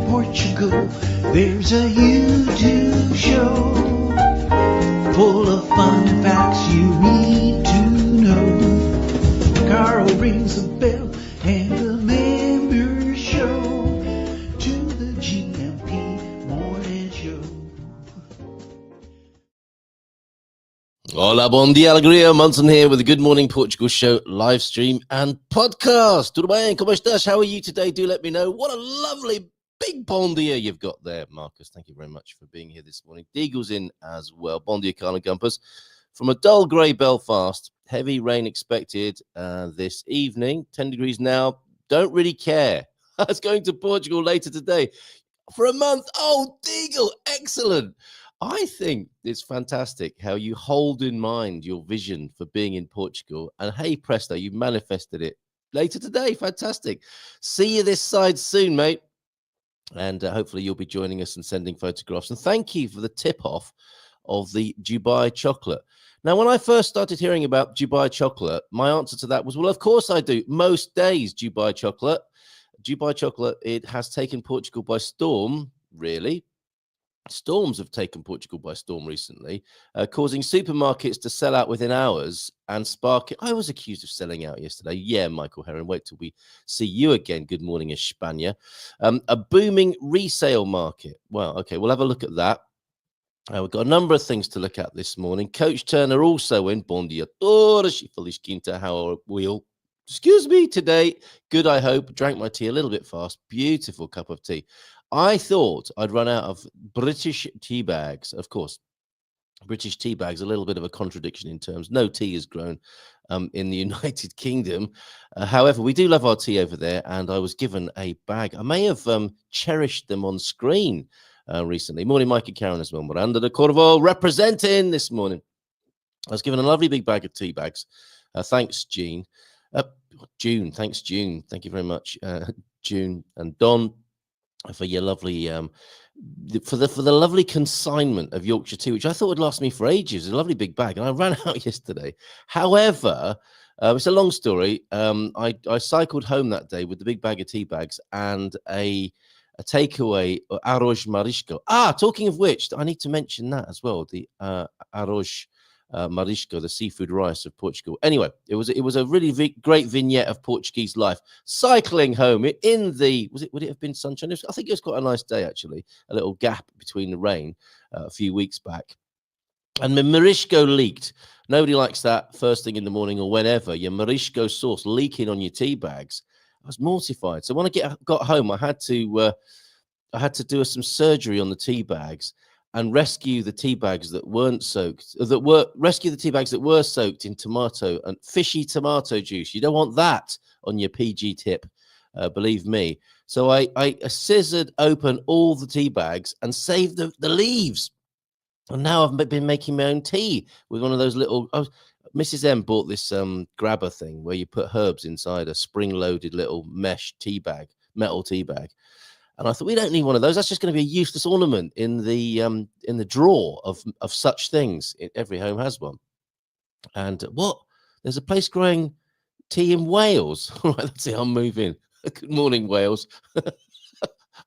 Portugal, there's a YouTube show full of fun facts you need to know. Carl rings the bell and the members show to the GMP Morning Show. Olá Bom Dia ALEGRIA, Munson here with the Good Morning Portugal show, live stream and podcast. Tudo bem? Como estás? How are you today? Do let me know. What a lovely big bon dia you've got there, Marcus. Thank you very much for being here this morning. Deagle's in as well. Bon dia, Carla Gumpers. From a dull grey Belfast, heavy rain expected this evening. 10 degrees now. Don't really care. I was going to Portugal later today for a month. Oh, Deagle, excellent. I think it's fantastic how you hold in mind your vision for being in Portugal. And hey, presto, you've manifested it later today. Fantastic. See you this side soon, mate. And hopefully you'll be joining us and sending photographs. And thank you for the tip-off of the Dubai chocolate. Now, when I first started hearing about Dubai chocolate, my answer to that was, well, of course I do. Most days, Dubai chocolate. Dubai chocolate, it has taken Portugal by storm, really. Storms have taken Portugal by storm recently, causing supermarkets to sell out within hours and sparking. I was accused of selling out yesterday. Yeah, Michael Heron, wait till we see you again. Good morning, España. A booming resale market. Well, okay, we'll have a look at that. We've got a number of things to look at this morning. Coach Turner also in. Bom dia todos. Feliz quinta. How are we all? Excuse me, today. Good, I hope. Drank my tea a little bit fast. Beautiful cup of tea. I thought I'd run out of British tea bags. Of course, British tea bags, a little bit of a contradiction in terms. No tea is grown in the United Kingdom. However, we do love our tea over there, and I was given a bag. I may have cherished them on screen recently. Morning, Mike and Karen as well. Miranda de Corvo representing this morning. I was given a lovely big bag of tea bags. Thanks, Jean. June, thanks, June. Thank you very much, June and Don, for your lovely for the lovely consignment of Yorkshire tea, which I thought would last me for ages. A lovely big bag, and I ran out yesterday. However, it's a long story. I cycled home that day with the big bag of tea bags and a takeaway arroz marisco. Talking of which, I need to mention that as well. The arroz marisco, the seafood rice of Portugal. Anyway, it was a really great vignette of Portuguese life. Cycling home in the would it have been sunshine? I think it was quite a nice day actually. A little gap between the rain a few weeks back, and the marisco leaked. Nobody likes that first thing in the morning or whenever. Your marisco sauce leaking on your tea bags. I was mortified. So when I got home, I had to do some surgery on the tea bags and rescue the tea bags that weren't soaked, rescue the tea bags that were soaked in tomato and fishy tomato juice. You don't want that on your PG tip, believe me. So I scissored open all the tea bags and saved the leaves. And now I've been making my own tea with one of those little. Mrs. M bought this grabber thing where you put herbs inside a spring-loaded little mesh tea bag, metal tea bag. And I thought, we don't need one of those. That's just going to be a useless ornament in the drawer of such things. Every home has one. And what? There's a place growing tea in Wales. All right, that's it. I'm moving. Good morning, Wales.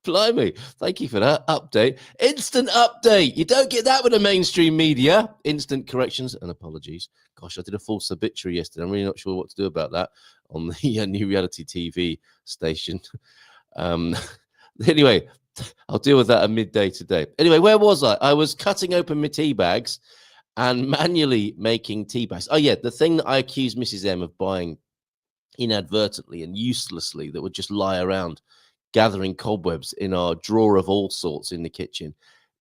Blimey. Thank you for that update. Instant update. You don't get that with the mainstream media. Instant corrections and apologies. Gosh, I did a false obituary yesterday. I'm really not sure what to do about that on the new reality TV station. Anyway, I'll deal with that at midday today. Anyway, where was I? I was cutting open my tea bags and manually making tea bags. Oh, yeah, the thing that I accused Mrs. M of buying inadvertently and uselessly that would just lie around gathering cobwebs in our drawer of all sorts in the kitchen.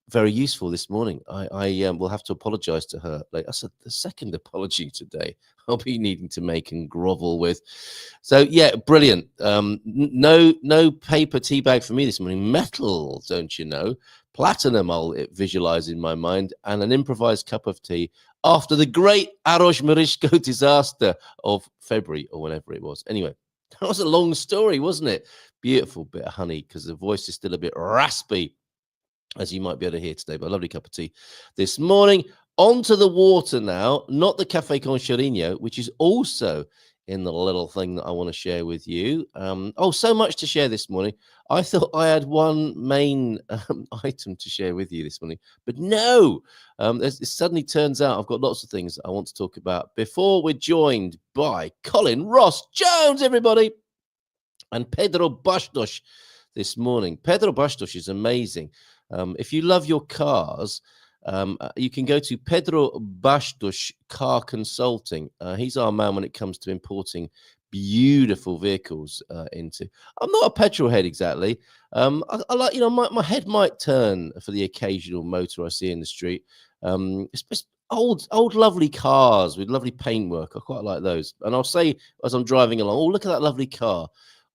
Very useful this morning. I will have to apologize to her. That's the second apology today I'll be needing to make and grovel with. So yeah, brilliant. No paper tea bag for me this morning. Metal, don't you know? Platinum, I'll visualize in my mind, and an improvised cup of tea after the great arroz marisco disaster of February or whenever it was. Anyway, that was a long story, wasn't it? Beautiful bit of honey because the voice is still a bit raspy, as you might be able to hear today, but a lovely cup of tea this morning. Onto the water now, not the Café con Chorrinho, which is also in the little thing that I want to share with you. So much to share this morning. I thought I had one main item to share with you this morning, but no. It suddenly turns out I've got lots of things I want to talk about before we're joined by Colin Ross Jones, everybody, and Pedro Bastos this morning. Pedro Bastos is amazing. If you love your cars, you can go to Pedro Bastos Car Consulting. He's our man when it comes to importing beautiful vehicles into. I'm not a petrol head exactly. I like, my head might turn for the occasional motor I see in the street. It's old lovely cars with lovely paintwork. I quite like those. And I'll say as I'm driving along, oh, look at that lovely car.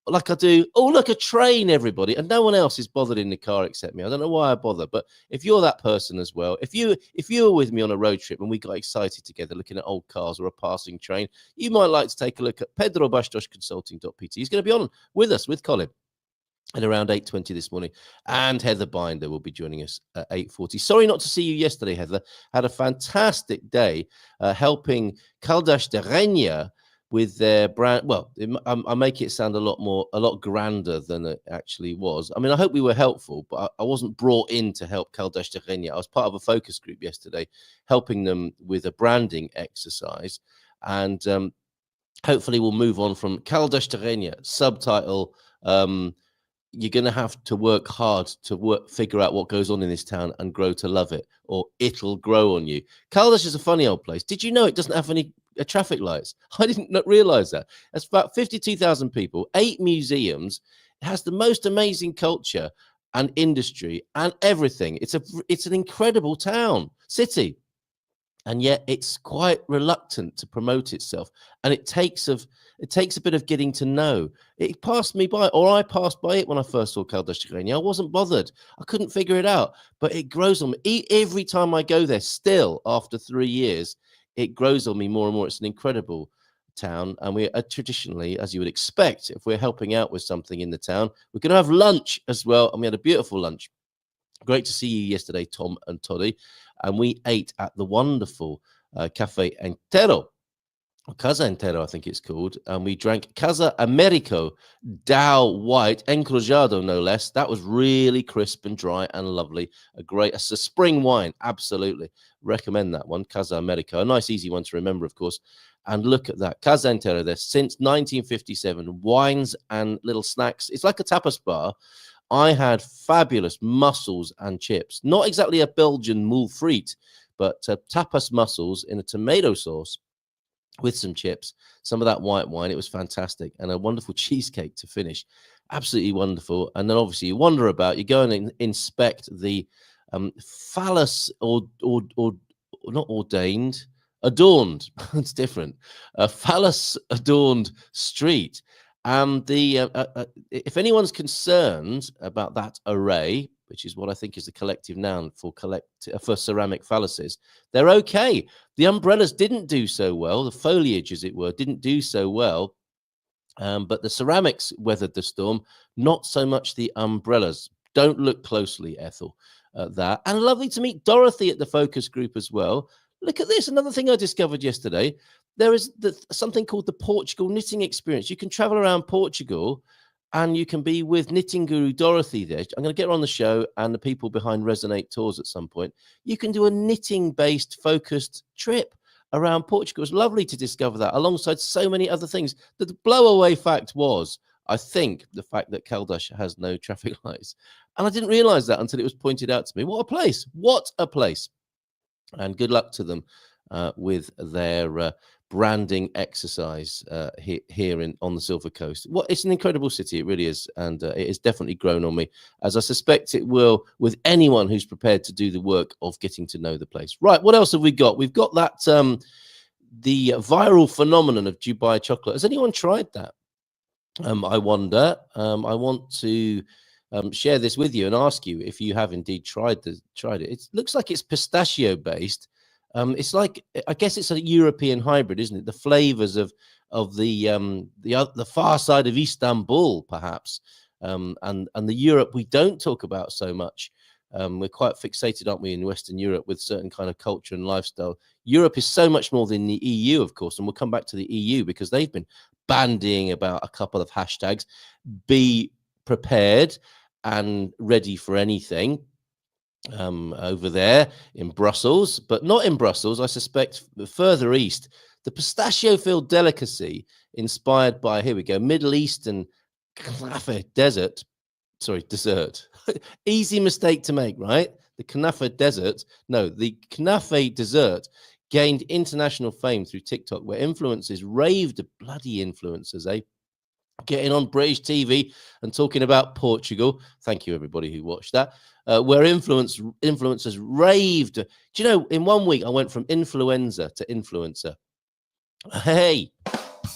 Like I do, oh, look, a train, everybody. And no one else is bothered in the car except me. I don't know why I bother, but if you're that person as well, if you were with me on a road trip and we got excited together looking at old cars or a passing train, you might like to take a look at pedrobastosconsulting.pt. He's going to be on with us, with Colin, at around 8:20 this morning. And Heather Binder will be joining us at 8:40. Sorry not to see you yesterday, Heather. Had a fantastic day helping Caldas de Reina with their brand. Well, I make it sound a lot grander than it actually was. I mean, I hope we were helpful, but I wasn't brought in to help Caldas de Reina. I was part of a focus group yesterday, helping them with a branding exercise. And hopefully we'll move on from Caldas de Reina. Subtitle, you're going to have to work hard to figure out what goes on in this town and grow to love it, or it'll grow on you. Caldas is a funny old place. Did you know it doesn't have any traffic lights? I didn't realize that. It's about 52,000 people, 8 museums. It has the most amazing culture and industry and everything. It's an incredible city. And yet it's quite reluctant to promote itself. And it takes a bit of getting to know. It passed me by, or I passed by it when I first saw Caldas de Reina. I wasn't bothered. I couldn't figure it out. But it grows on me. Every time I go there, still, after 3 years, it grows on me more and more. It's an incredible town. And we are traditionally, as you would expect, if we're helping out with something in the town, we're going to have lunch as well. And we had a beautiful lunch. Great to see you yesterday, Tom and Toddy. And we ate at the wonderful Cafe Entero, or Casa Entero, I think it's called. And we drank Casa Americo Dow White, Encruzado, no less. That was really crisp and dry and lovely. It's a spring wine, absolutely. Recommend that one, Casa Americo. A nice, easy one to remember, of course. And look at that, Casa Entero there since 1957. Wines and little snacks. It's like a tapas bar. I had fabulous mussels and chips. Not exactly a Belgian moule frite, but tapas mussels in a tomato sauce with some chips, some of that white wine. It was fantastic. And a wonderful cheesecake to finish. Absolutely wonderful. And then obviously you wander about, you go and inspect the phallus or not ordained, adorned. It's different. Phallus adorned street. And if anyone's concerned about that array, which is what I think is the collective noun for ceramic phalluses, they're okay. The umbrellas didn't do so well. The foliage, as it were, didn't do so well. But the ceramics weathered the storm, not so much the umbrellas. Don't look closely, Ethel, at that. And lovely to meet Dorothy at the focus group as well. Look at this. Another thing I discovered yesterday. There is something called the Portugal Knitting Experience. You can travel around Portugal and you can be with knitting guru Dorothy there. I'm going to get her on the show and the people behind Resonate Tours at some point. You can do a knitting-based focused trip around Portugal. It's lovely to discover that alongside so many other things. The blowaway fact was, I think, the fact that Caldas has no traffic lights. And I didn't realize that until it was pointed out to me. What a place. What a place. And good luck to them with their branding exercise here on the Silver Coast. Well, it's an incredible city, it really is, and it has definitely grown on me, as I suspect it will with anyone who's prepared to do the work of getting to know the place. Right, what else have we got? We've got that the viral phenomenon of Dubai chocolate. Has anyone tried that? I wonder. I want to share this with you and ask you if you have indeed tried it. It looks like it's pistachio based. It's like, I guess it's a European hybrid, isn't it? The flavors of the far side of Istanbul, perhaps, and the Europe we don't talk about so much. We're quite fixated, aren't we, in Western Europe with certain kind of culture and lifestyle. Europe is so much more than the EU, of course, and we'll come back to the EU because they've been bandying about a couple of hashtags. Be prepared and ready for anything over there in Brussels, but not in Brussels. I suspect further east, the pistachio-filled delicacy inspired by, here we go, Middle Eastern dessert. Easy mistake to make, right? The knafe dessert. No, the knafe dessert gained international fame through TikTok, where influencers raved, bloody influencers, getting on British TV and talking about Portugal. Thank you, everybody who watched that. Where influencers raved. Do you know, in 1 week, I went from influenza to influencer. Hey,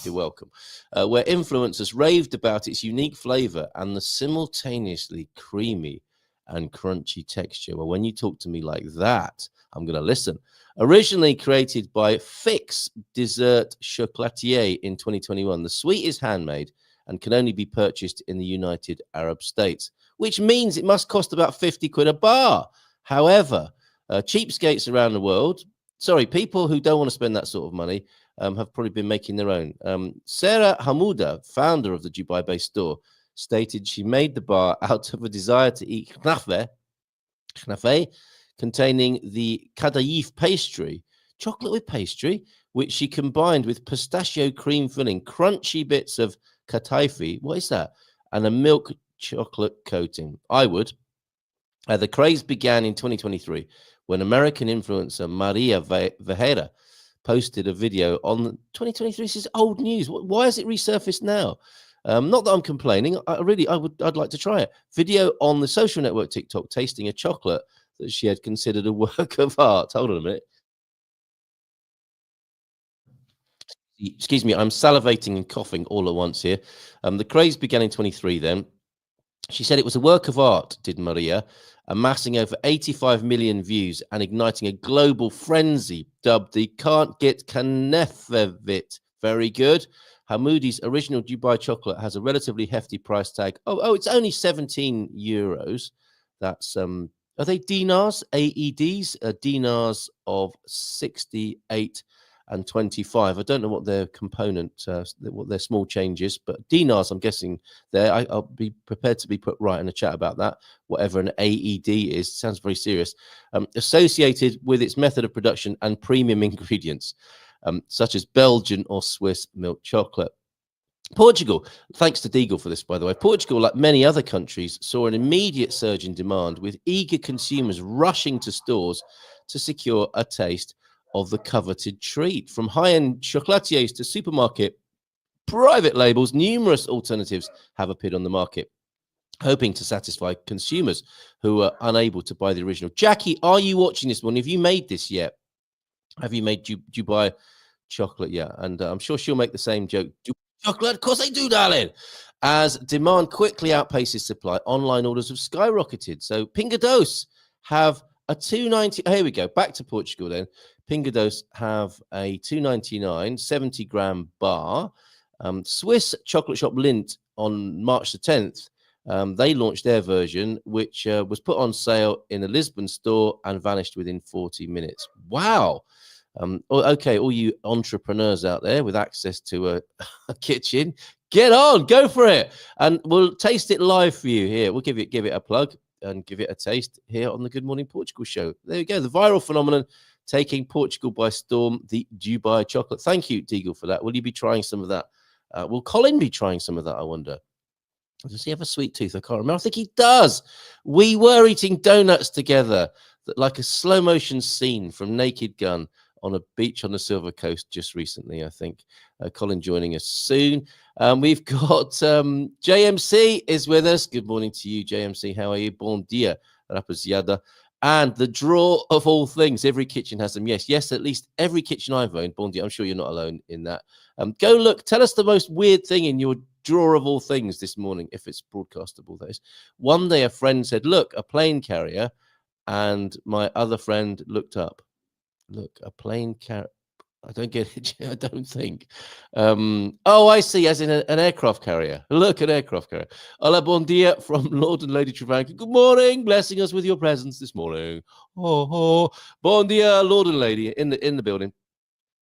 you're welcome. Where influencers raved about its unique flavor and the simultaneously creamy and crunchy texture. Well, when you talk to me like that, I'm going to listen. Originally created by Fix Dessert Chocolatier in 2021, the sweet is handmade and can only be purchased in the United Arab States, which means it must cost about 50 quid a bar. However, cheapskates around the world, people who don't want to spend that sort of money, have probably been making their own. Sarah Hamouda, founder of the Dubai-based store, stated she made the bar out of a desire to eat knafe, containing the kadayif pastry, chocolate with pastry, which she combined with pistachio cream filling, crunchy bits of kataifi, what is that? And a milk chocolate coating. I would. The craze began in 2023 when American influencer Maria Vejera posted a video on 2023. This is old news. Why has it resurfaced now? Not that I'm complaining. I'd like to try it. Video on the social network TikTok tasting a chocolate that she had considered a work of art. Hold on a minute. Excuse me, I'm salivating and coughing all at once here. The craze began in 23 then. She said it was a work of art, did Maria, amassing over 85 million views and igniting a global frenzy dubbed the Can't Get Knefevit. Very good. Hamoudi's original Dubai chocolate has a relatively hefty price tag. Oh, it's only 17 euros. That's are they dinars? AEDs? Dinars of 68 and 25. I don't know what their component, what their small change is, but dinars, I'm guessing there. I'll be prepared to be put right in the chat about that. Whatever an AED is, sounds very serious. Associated with its method of production and premium ingredients, such as Belgian or Swiss milk chocolate. Portugal, thanks to Deagle for this, by the way. Portugal, like many other countries, saw an immediate surge in demand, with eager consumers rushing to stores to secure a taste of the coveted treat. From high-end chocolatiers to supermarket private labels, numerous alternatives have appeared on the market, hoping to satisfy consumers who are unable to buy the original. Jackie, are you watching this morning? Have you made this yet? Have you made Dubai chocolate yet? And I'm sure she'll make the same joke. Chocolate, of course I do, darling. As demand quickly outpaces supply, online orders have skyrocketed. So Pingados have a $2.90. Here we go. Back to Portugal then. Pingados have a $2.99 70-gram bar. Swiss chocolate shop Lindt on March the 10th. They launched their version, which was put on sale in a Lisbon store and vanished within 40 minutes. Wow. Okay, all you entrepreneurs out there with access to a kitchen, get on, go for it, and we'll taste it live for you here. We'll give it a plug and give it a taste here on the Good Morning Portugal show. There you go, the viral phenomenon taking Portugal by storm, the Dubai chocolate. Thank you, Deagle, for that. Will you be trying some of that? Will Colin be trying some of that, I wonder? Does he have a sweet tooth? I can't remember. I think he does. We were eating donuts together, like a slow motion scene from Naked Gun on a beach on the Silver Coast just recently, I think. Colin joining us soon. We've got JMC is with us. Good morning to you, JMC. How are you? Bon dia, rapaziada. And the drawer of all things. Every kitchen has them. Yes, at least every kitchen I've owned. Bon dia. I'm sure you're not alone in that. Go look. Tell us the most weird thing in your drawer of all things this morning, if it's broadcastable, that is. One day a friend said, look, a plane carrier. And my other friend looked up. Look, a plane carrier. I don't get it. I don't think. Oh, I see. As in an aircraft carrier. Look, an aircraft carrier. Olá Bom Dia from Lord and Lady Travanca. Good morning. Blessing us with your presence this morning. Oh, Bon Dia, Lord and Lady in the building.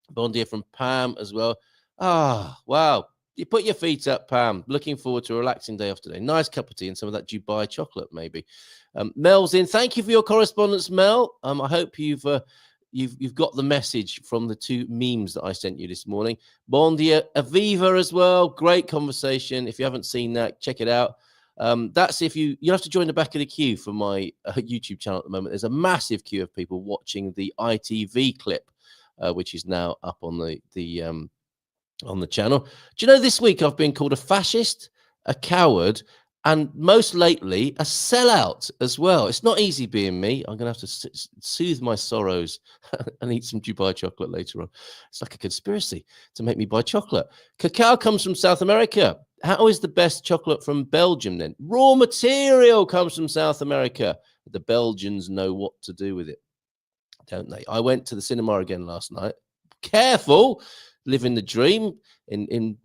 Bon Dia from Pam as well. Ah, wow. You put your feet up, Pam. Looking forward to a relaxing day off today. Nice cup of tea and some of that Dubai chocolate, maybe. Mel's in. Thank you for your correspondence, Mel. I hope you've got the message from the 2 memes that I sent you this morning. Bon dia, Aviva as well. Great conversation. If you haven't seen that, check it out. That's if you have to join the back of the queue for my YouTube channel at the moment. There's a massive queue of people watching the ITV clip, which is now up on the channel. Do you know this week I've been called a fascist, a coward, and most lately a sellout as well. It's not easy being me. I'm going to have to soothe my sorrows and eat some Dubai chocolate later on. It's like a conspiracy to make me buy chocolate. Cacao comes from South America. How is the best chocolate from Belgium then? Raw material comes from South America. The Belgians know what to do with it, don't they? I went to the cinema again last night. Careful. Living the dream in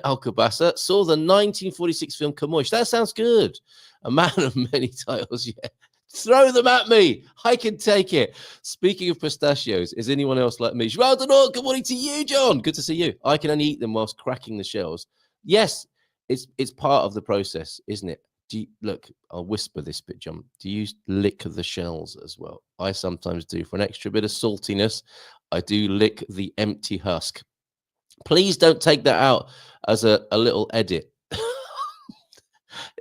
Alcobaça, saw the 1946 film Camões. That sounds good. A man of many titles, yeah. Throw them at me. I can take it. Speaking of pistachios, is anyone else like me? João de Norte, good morning to you, John. Good to see you. I can only eat them whilst cracking the shells. Yes, it's part of the process, isn't it? Look, I'll whisper this bit, John. Do you lick the shells as well? I sometimes do. For an extra bit of saltiness, I do lick the empty husk. Please don't take that out as a little edit.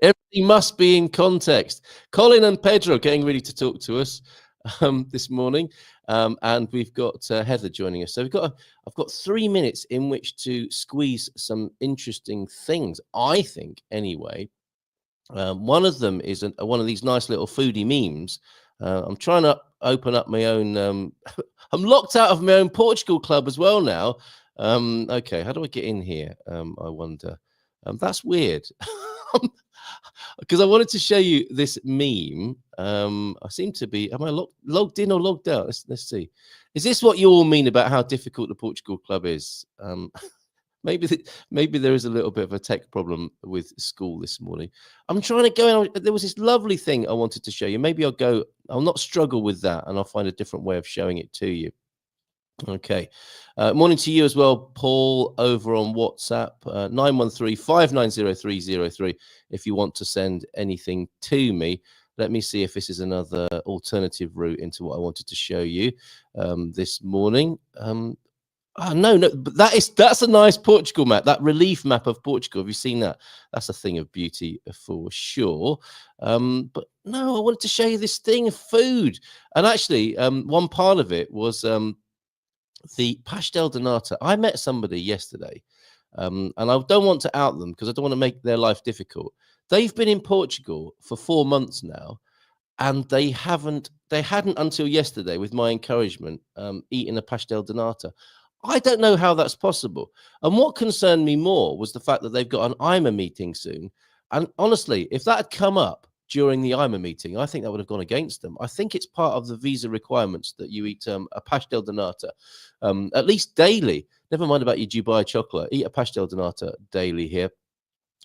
Everything must be in context. Colin and Pedro getting ready to talk to us this morning, and we've got Heather joining us. So I've got 3 minutes in which to squeeze some interesting things, I think, anyway. One of them is one of these nice little foodie memes. I'm trying to open up my own. I'm locked out of my own Portugal club as well now. Okay, how do I get in here? I wonder. That's weird. Because I wanted to show you this meme. I seem to be. Am I logged in or logged out? Let's see. Is this what you all mean about how difficult the Portugal club is? Maybe there is a little bit of a tech problem with school this morning. I'm trying to go in. There was this lovely thing I wanted to show you. Maybe I'll not struggle with that, and I'll find a different way of showing it to you. Okay. Morning to you as well, Paul, over on WhatsApp, 913-590-303. If you want to send anything to me, let me see if this is another alternative route into what I wanted to show you this morning. No, but that's a nice Portugal map, that relief map of Portugal. Have you seen that? That's a thing of beauty for sure. But no, I wanted to show you this thing of food. And actually, one part of it was the pastel de nata. I met somebody yesterday, and I don't want to out them because I don't want to make their life difficult. They've been in Portugal for 4 months now, and they hadn't until yesterday, with my encouragement, eaten a pastel de nata. I don't know how that's possible. And what concerned me more was the fact that they've got an IMA meeting soon. And honestly, if that had come up during the IMA meeting, I think that would have gone against them. I think it's part of the visa requirements that you eat a pastel de nata, at least daily. Never mind about your Dubai chocolate. Eat a pastel de nata daily here.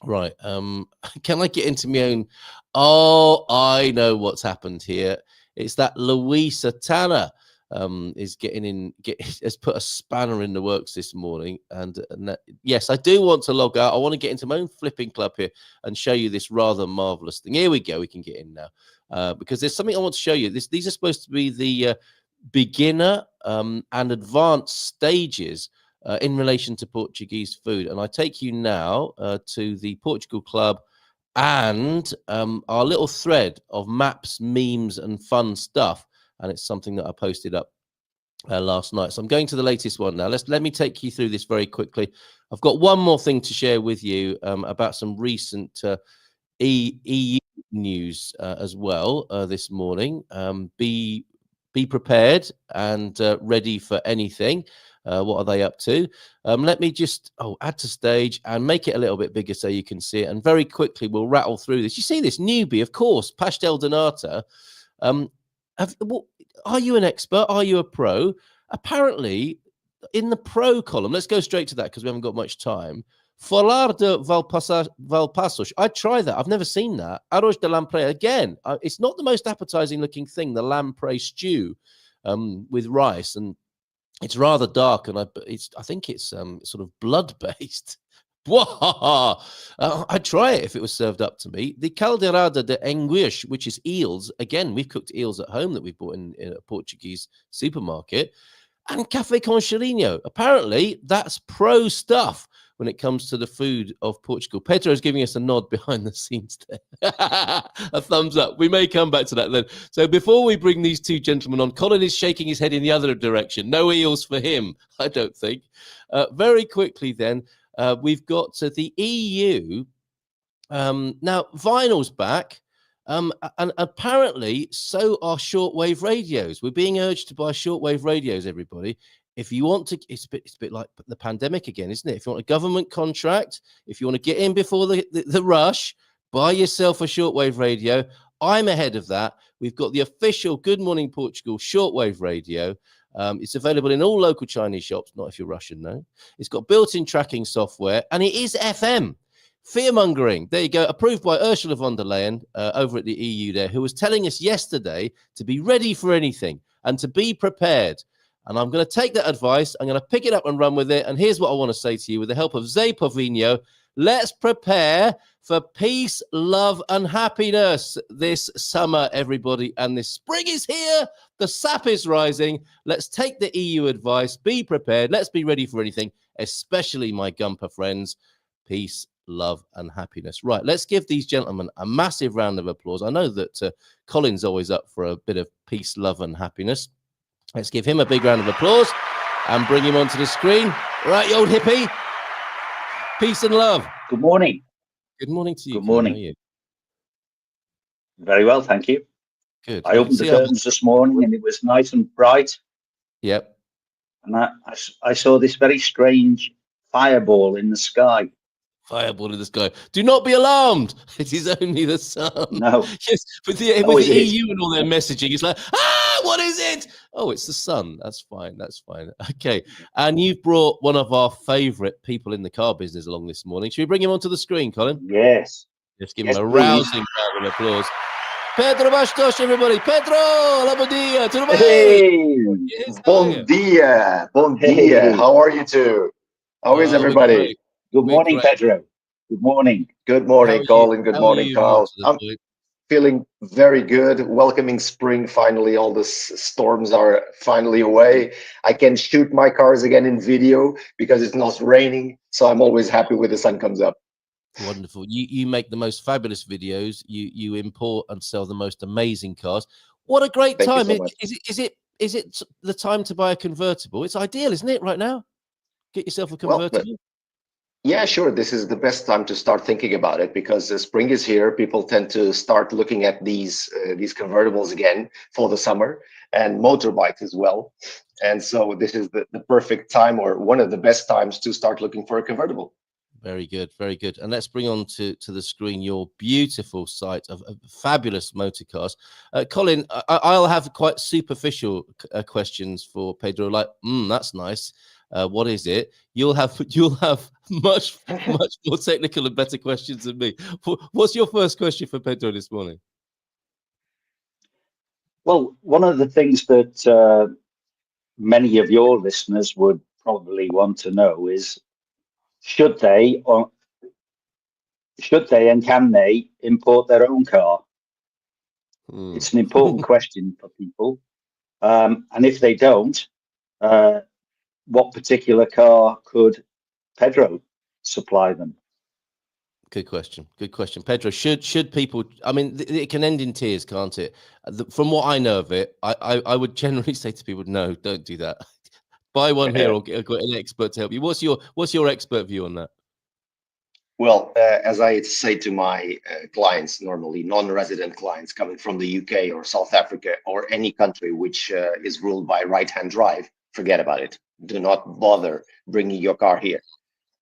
Right. Can I get into my own? Oh, I know what's happened here. It's that Louisa Tanner is has put a spanner in the works this morning. And yes, I do want to log out. I want to get into my own flipping club here and show you this rather marvelous thing. Here we go. We can get in now because there's something I want to show you. These are supposed to be the beginner and advanced stages in relation to Portuguese food. And I take you now to the Portugal Club and our little thread of maps, memes, and fun stuff. And it's something that I posted up last night. So I'm going to the latest one now. Let me take you through this very quickly. I've got one more thing to share with you about some recent EU news as well this morning. Be prepared and ready for anything. What are they up to? Let me just add to stage and make it a little bit bigger so you can see it. And very quickly, we'll rattle through this. You see this newbie, of course, pastel de nata. Are you an expert? Are you a pro? Apparently, in the pro column, let's go straight to that because we haven't got much time. Falar de Valpassos. I try that. I've never seen that. Arroz de lamprey. Again, it's not the most appetizing looking thing, the lamprey stew with rice. And it's rather dark. And I think it's sort of blood-based. I'd try it if it was served up to me. The caldeirada de anguish, which is eels. Again, we've cooked eels at home that we bought in a Portuguese supermarket. And café con cheirinho. Apparently, that's pro stuff when it comes to the food of Portugal. Pedro is giving us a nod behind the scenes there. A thumbs up. We may come back to that then. So before we bring these two gentlemen on, Colin is shaking his head in the other direction. No eels for him, I don't think. Very quickly then, we've got the EU. Now, vinyl's back. And apparently, so are shortwave radios. We're being urged to buy shortwave radios, everybody. If you want to, it's a bit like the pandemic again, isn't it? If you want a government contract, if you want to get in before the rush, buy yourself a shortwave radio. I'm ahead of that. We've got the official Good Morning Portugal shortwave radio. It's available in all local Chinese shops, not if you're Russian, no. It's got built-in tracking software, and it is FM. Fear-mongering. There you go. Approved by Ursula von der Leyen over at the EU there, who was telling us yesterday to be ready for anything and to be prepared. And I'm going to take that advice. I'm going to pick it up and run with it. And here's what I want to say to you with the help of Zé Povinho. Let's prepare for peace, love, and happiness this summer, everybody. And this spring is here. The sap is rising. Let's take the EU advice. Be prepared. Let's be ready for anything, especially my Gumper friends. Peace, love, and happiness. Right, let's give these gentlemen a massive round of applause. I know that Colin's always up for a bit of peace, love, and happiness. Let's give him a big round of applause and bring him onto the screen. Right, you old hippie. Peace and love. Good morning. Good morning to you. Good morning. How are you? Very well, thank you. Good. I opened the curtains this morning and it was nice and bright. Yep. And I saw this very strange fireball in the sky. Fireball in the sky. Do not be alarmed. It is only the sun. No. Yes, with the EU and all their messaging, it's like, what is it? Oh, it's the sun. That's fine. That's fine. Okay. And you've brought one of our favorite people in the car business along this morning. Should we bring him onto the screen, Colin? Yes. Let's give him a rousing round of applause. Pedro Bastos, everybody. Pedro, olá, bom dia. Tudo bem? Hey, bom dia. Bom dia. How are you two? How is everybody? Good morning, Pedro. Good morning. Good morning, Colin. Good morning, Carl. I'm feeling very good. Welcoming spring. Finally, all the storms are finally away. I can shoot my cars again in video because it's not raining. So I'm always happy when the sun comes up. Wonderful. You make the most fabulous videos. You import and sell the most amazing cars. What a great time. Is it the time to buy a convertible? It's ideal, isn't it, right now? Get yourself a convertible. Well, yeah, sure. This is the best time to start thinking about it because the spring is here. People tend to start looking at these convertibles again for the summer and motorbikes as well. And so this is the perfect time, or one of the best times, to start looking for a convertible. Very good, very good. And let's bring on to the screen your beautiful site of fabulous motor cars. Colin, I'll have quite superficial questions for Pedro, like, that's nice. What is it? You'll have much more technical and better questions than me. What's your first question for Pedro this morning? Well, one of the things that many of your listeners would probably want to know is, should they and can they import their own car? It's an important question for people. And if they don't, what particular car could Pedro supply them? Good question. Good question. Pedro, should people, I mean, it can end in tears, can't it? From what I know of it, I would generally say to people, no, don't do that. Buy one here or get an expert to help you. What's your expert view on that? Well, as I say to my clients, normally non-resident clients coming from the UK or South Africa or any country which is ruled by right-hand drive, forget about it. Do not bother bringing your car here,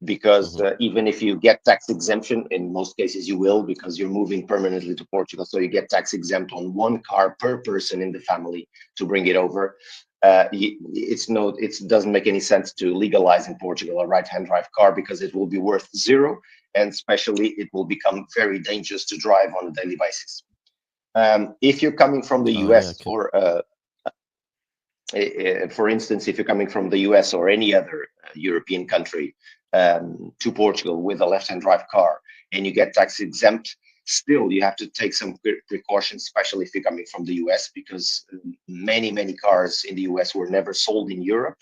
because even if you get tax exemption, in most cases you will, because you're moving permanently to Portugal, so you get tax exempt on one car per person in the family to bring it over. It doesn't make any sense to legalize in Portugal a right-hand drive car, because it will be worth zero, and especially it will become very dangerous to drive on a daily basis. If you're coming from the US, or for instance, if you're coming from the US or any other European country, to Portugal with a left-hand drive car, and you get tax exempt, still you have to take some precautions, especially if you're coming from the US, because many cars in the US were never sold in Europe,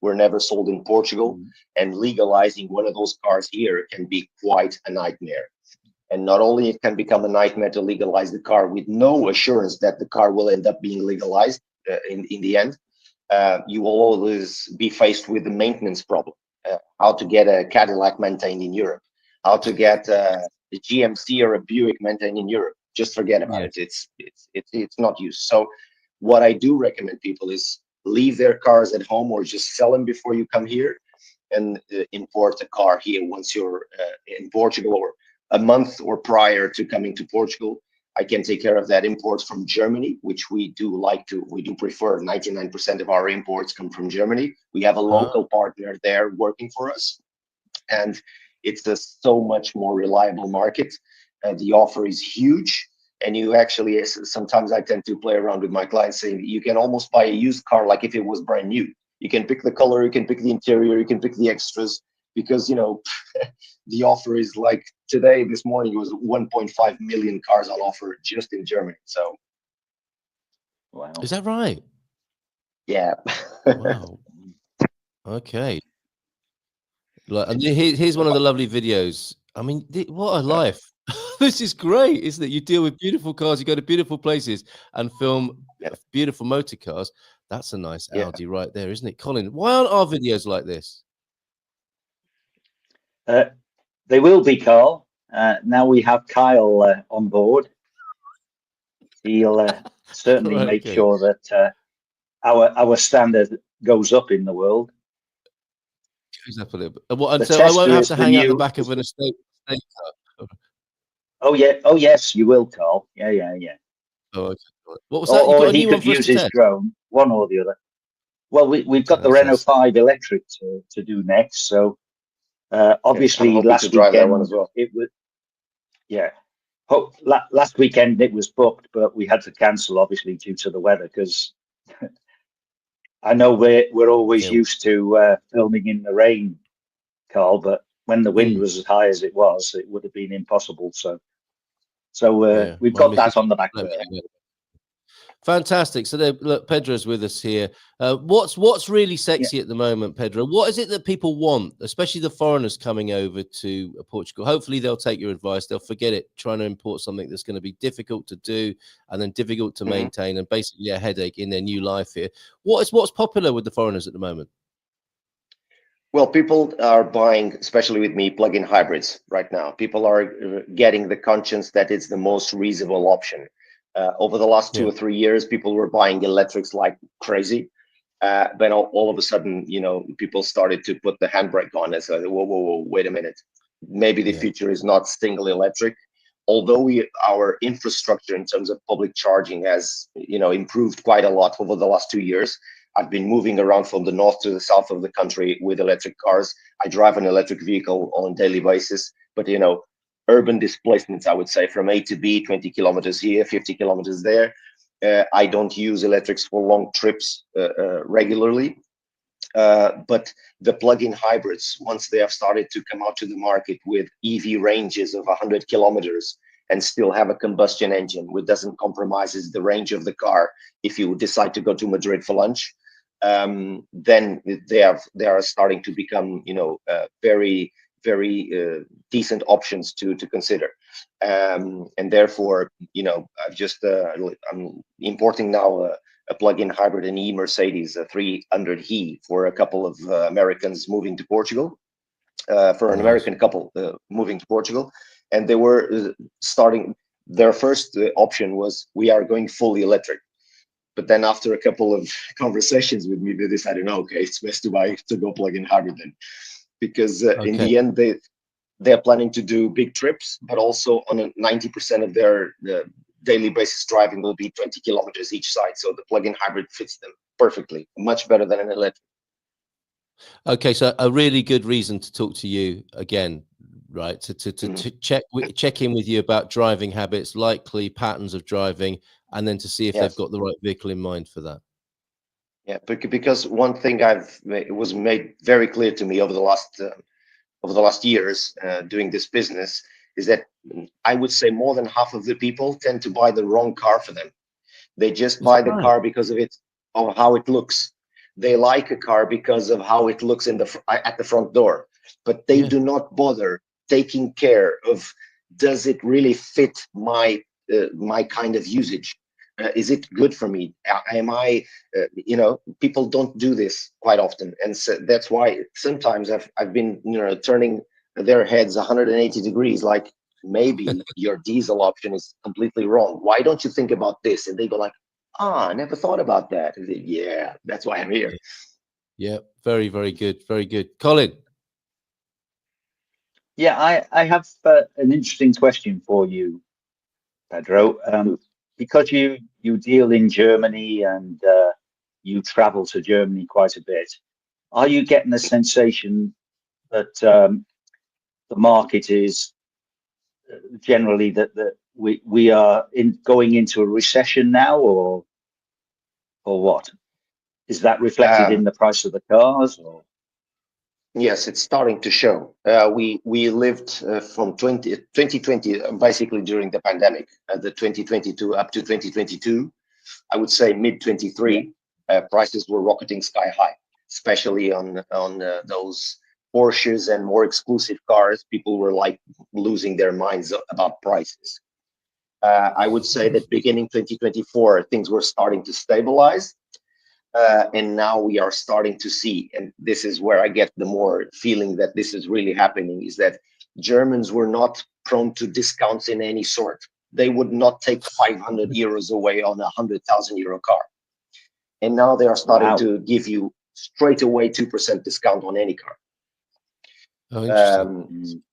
were never sold in Portugal, and legalizing one of those cars here can be quite a nightmare. And not only it can become a nightmare to legalize the car with no assurance that the car will end up being legalized in the end, you will always be faced with the maintenance problem. How to get a Cadillac maintained in Europe, how to get a GMC or a Buick maintained in Europe. Just forget about it. It's not used. So what I do recommend people is leave their cars at home or just sell them before you come here, and import a car here once you're in Portugal, or a month or prior to coming to Portugal. I can take care of that import from Germany, which we do prefer. 99% of our imports come from Germany. We have a local partner there working for us, and it's a so much more reliable market. The offer is huge, and you actually, sometimes I tend to play around with my clients saying you can almost buy a used car like if it was brand new. You can pick the color, you can pick the interior, you can pick the extras, because the offer is like today, this morning, it was 1.5 million cars on offer just in Germany. So, wow, is that right? Yeah. Wow. Okay. And here's one of the lovely videos. I mean, what a life! This is great, isn't it? You deal with beautiful cars, you go to beautiful places, and film beautiful motor cars. That's a nice Audi right there, isn't it, Colin? Why aren't our videos like this? They will be, Carl. Now we have Kyle on board. He'll certainly make sure that our standard goes up in the world. Goes up a little bit. And so I won't have to hang out the back of an estate car. Oh yeah. Oh yes, you will, Carl. Yeah. Oh, okay. What was that? You got a new one for us to test? Drone, one or the other. Well, we've got the Renault 5 electric to do next. So obviously last weekend it was, last weekend it was booked, but we had to cancel obviously due to the weather, because I know we're always used to filming in the rain, Carl, but when the wind was as high as it was, it would have been impossible. So we've got that on the back burner. Fantastic. So look, Pedro's with us here. What's really sexy at the moment, Pedro? What is it that people want, especially the foreigners coming over to Portugal? Hopefully they'll take your advice. They'll forget it trying to import something that's going to be difficult to do and then difficult to maintain, and basically a headache in their new life here. What's popular with the foreigners at the moment? Well, people are buying, especially with me, plug-in hybrids right now. People are getting the conscience that it's the most reasonable option. Over the last 2 or 3 years, people were buying electrics like crazy. But all of a sudden, people started to put the handbrake on and say, whoa, wait a minute. Maybe the future is not single electric. Although our infrastructure in terms of public charging has, improved quite a lot over the last 2 years. I've been moving around from the north to the south of the country with electric cars. I drive an electric vehicle on a daily basis, but urban displacements, I would say, from A to B, 20 kilometers here, 50 kilometers there. I don't use electrics for long trips regularly. But the plug-in hybrids, once they have started to come out to the market with EV ranges of 100 kilometers and still have a combustion engine, which doesn't compromise the range of the car if you decide to go to Madrid for lunch, then they are starting to become, very decent options to consider, and therefore, I'm importing now a plug-in hybrid, an Mercedes, a 300e, for a couple of Americans moving to Portugal, for an American couple moving to Portugal, and they were starting. Their first option was, we are going fully electric. But then after a couple of conversations with me, they decided, no, okay, it's best to go plug-in hybrid then. Because in the end, they're planning to do big trips, but also on 90% of their daily basis driving will be 20 kilometers each side. So the plug-in hybrid fits them perfectly, much better than an electric. Okay, so a really good reason to talk to you again, right? To check in with you about driving habits, likely patterns of driving, and then to see if they've got the right vehicle in mind for that. Yeah, because one thing it was made very clear to me over the last over the last years doing this business is that I would say more than half of the people tend to buy the wrong car for them. They just buy the car because of it, or how it looks. They like a car because of how it looks in at the front door, but they do not bother taking care of, does it really fit my my kind of usage? Is it good for me? Am I, you know, people don't do this quite often, and so that's why sometimes I've been, you know, turning their heads 180 degrees, like, maybe your diesel option is completely wrong. Why don't you think about this? And they go like, ah, I never thought about that. And they, yeah, that's why I'm here. Yeah, very, very good, very good. Colin. Yeah, I have an interesting question for you, Pedro. Because you deal in Germany and you travel to Germany quite a bit, are you getting a sensation that the market is generally that we are going into a recession now, or what? Is that reflected in the price of the cars? Or? Yes, it's starting to show. We lived from 2020, basically during the pandemic, the 2022 up to 2022. I would say mid 23, prices were rocketing sky high, especially on those Porsches and more exclusive cars. People were like losing their minds about prices. I would say that beginning 2024, things were starting to stabilize. And now we are starting to see, and this is where I get the more feeling that this is really happening, is that Germans were not prone to discounts in any sort. They would not take 500 euros away on a 100,000 euro car. And now they are starting to give you straight away 2% discount on any car. Oh, interesting.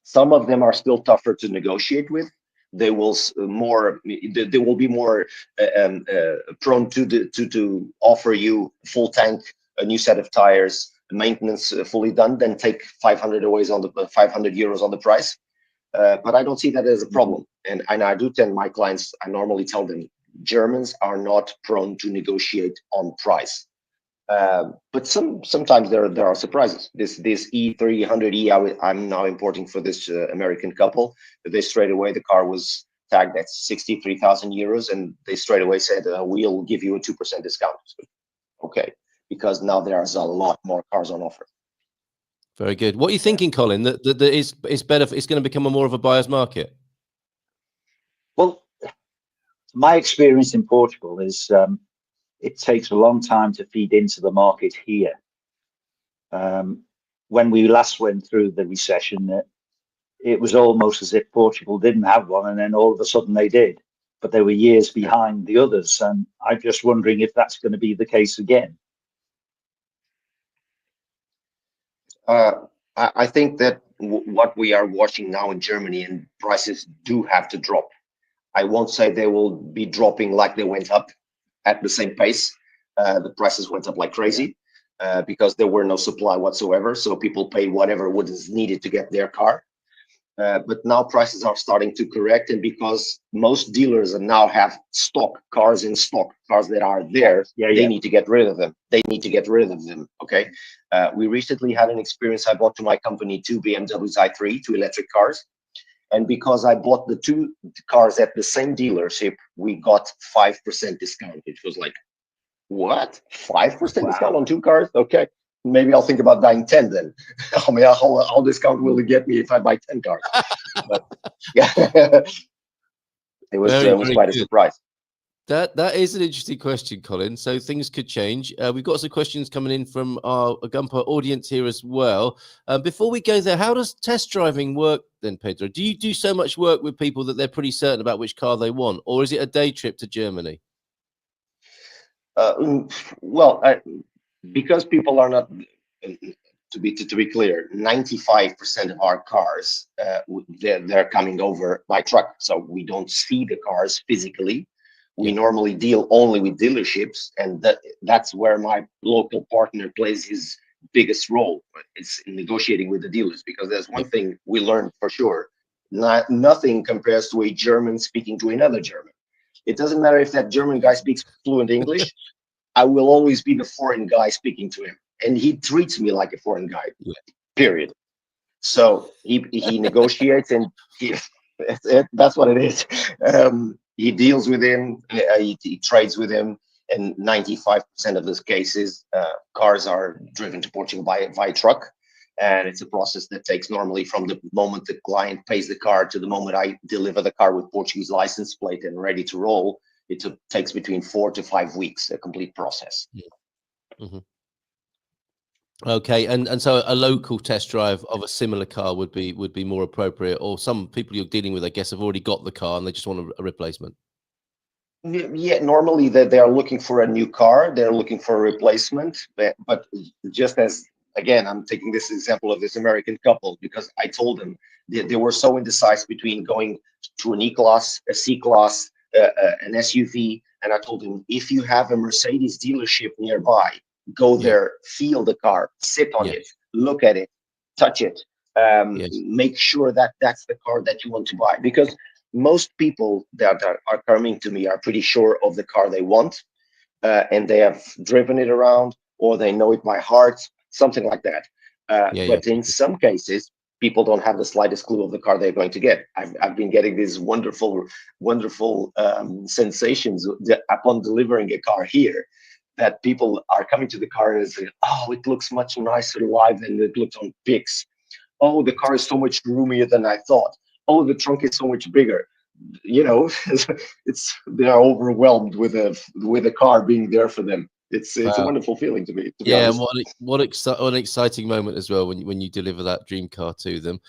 Some of them are still tougher to negotiate with. They will be more prone to offer you full tank, a new set of tires, maintenance fully done, then take 500 euros on the price. But I don't see that as a problem. And I do tell my clients, I normally tell them, Germans are not prone to negotiate on price. But sometimes there are surprises. This E300E I'm now importing for this American couple. They straight away, the car was tagged at 63,000 euros, and they straight away said, we'll give you a 2% discount. So, okay, because now there's a lot more cars on offer. Very good. What are you thinking, Colin? That it's better. It's going to become more of a buyer's market. Well, my experience in Portugal is it takes a long time to feed into the market here. When we last went through the recession, it was almost as if Portugal didn't have one, and then all of a sudden they did. But they were years behind the others, and I'm just wondering if that's going to be the case again. I think that what we are watching now in Germany, and prices do have to drop. I won't say they will be dropping like they went up at the same pace. The prices went up like crazy because there were no supply whatsoever. So people pay whatever was needed to get their car. But now prices are starting to correct, and because most dealers now have cars in stock, cars that are there, they need to get rid of them. Okay. We recently had an experience. I bought to my company 2 BMWs i3, 2 electric cars. And because I bought the 2 cars at the same dealership, we got 5% discount, which was like, what? 5% discount on 2 cars? Okay. Maybe I'll think about buying 10 then. I mean, how discount will it get me if I buy 10 cars? But yeah, it was quite a surprise. That is an interesting question, Colin. So things could change. We've got some questions coming in from our Gumper audience here as well. Before we go there, how does test driving work then, Pedro? Do you do so much work with people that they're pretty certain about which car they want, or is it a day trip to Germany? Because people are not, to be clear, 95% of our cars, they're coming over by truck. So we don't see the cars physically. We normally deal only with dealerships, and that's where my local partner plays his biggest role. It's in negotiating with the dealers, because there's one thing we learned for sure. Nothing compares to a German speaking to another German. It doesn't matter if that German guy speaks fluent English. I will always be the foreign guy speaking to him, and he treats me like a foreign guy, period. So he negotiates, and that's what it is. He deals with him, he trades with him, and 95% of those cases, cars are driven to Portugal by truck. And it's a process that takes normally from the moment the client pays the car to the moment I deliver the car with Portuguese license plate and ready to roll. It takes between 4 to 5 weeks, a complete process. Yeah. Mm-hmm. Okay, and so a local test drive of a similar car would be more appropriate, or some people you're dealing with, I guess, have already got the car and they just want a replacement. Yeah, normally they are looking for a new car, they're looking for a replacement, but just as, again, I'm taking this example of this American couple because I told them they were so indecisive between going to an E-Class, a C-Class, an SUV, and I told them, if you have a Mercedes dealership nearby, go there, feel the car, sit on it, look at it, touch it, make sure that that's the car that you want to buy, because most people that are coming to me are pretty sure of the car they want, and they have driven it around, or they know it by heart, something like that. But in some cases, people don't have the slightest clue of the car they're going to get. I've been getting these wonderful sensations upon delivering a car here, that people are coming to the car and saying, oh, it looks much nicer live than it looked on pics. Oh, the car is so much roomier than I thought. Oh, the trunk is so much bigger. You know, they are overwhelmed with a car being there for them. It's a wonderful feeling to me, to be honest. What an exciting moment as well when you deliver that dream car to them.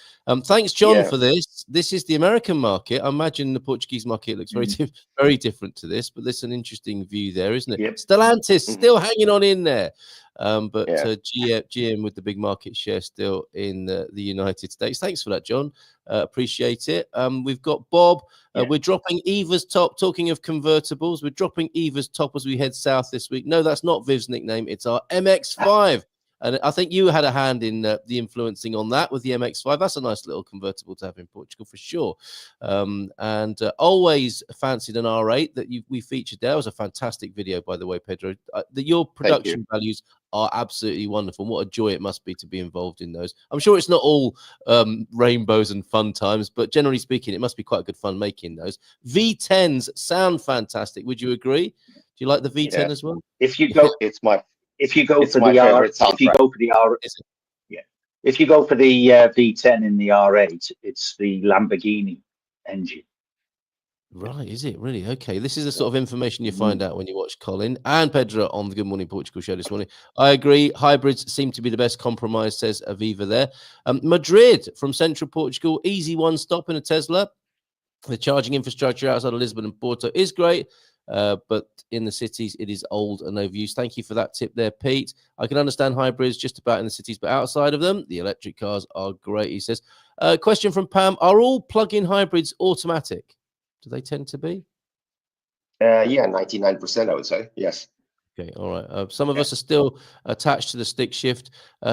Thanks, John, for this. This is the American market. I imagine the Portuguese market looks very different to this, but there's an interesting view there, isn't it? Yep. Stellantis still hanging on in there, but GM with the big market share still in the United States. Thanks for that, John. Appreciate it. We've got Bob. We're dropping Eva's top. Talking of convertibles, we're dropping Eva's top as we head south this week. No, that's not Viv's nickname. It's our MX-5. And I think you had a hand in the influencing on that with the MX-5. That's a nice little convertible to have in Portugal for sure. And always fancied an R8 that we featured there. It was a fantastic video, by the way, Pedro. Your production values are absolutely wonderful. What a joy it must be to be involved in those. I'm sure it's not all rainbows and fun times, but generally speaking, it must be quite good fun making those. V10s sound fantastic. Would you agree? Do you like the V10 as well? If you go, if you go for the V10 in the R8, it's the Lamborghini engine. Right, is it really? Okay, this is the sort of information you find out when you watch Colin and Pedro on the Good Morning Portugal show this morning. I agree. Hybrids seem to be the best compromise, says Aviva there. Madrid from central Portugal, easy one stop in a Tesla. The charging infrastructure outside of Lisbon and Porto is great, but in the cities, it is old and overused. Thank you for that tip there, Pete. I can understand hybrids just about in the cities, but outside of them, the electric cars are great, he says. Question from Pam, are all plug-in hybrids automatic? Do they tend to be? Yeah, 99%, I would say. Yes. Okay, all right. Some of us are still attached to the stick shift.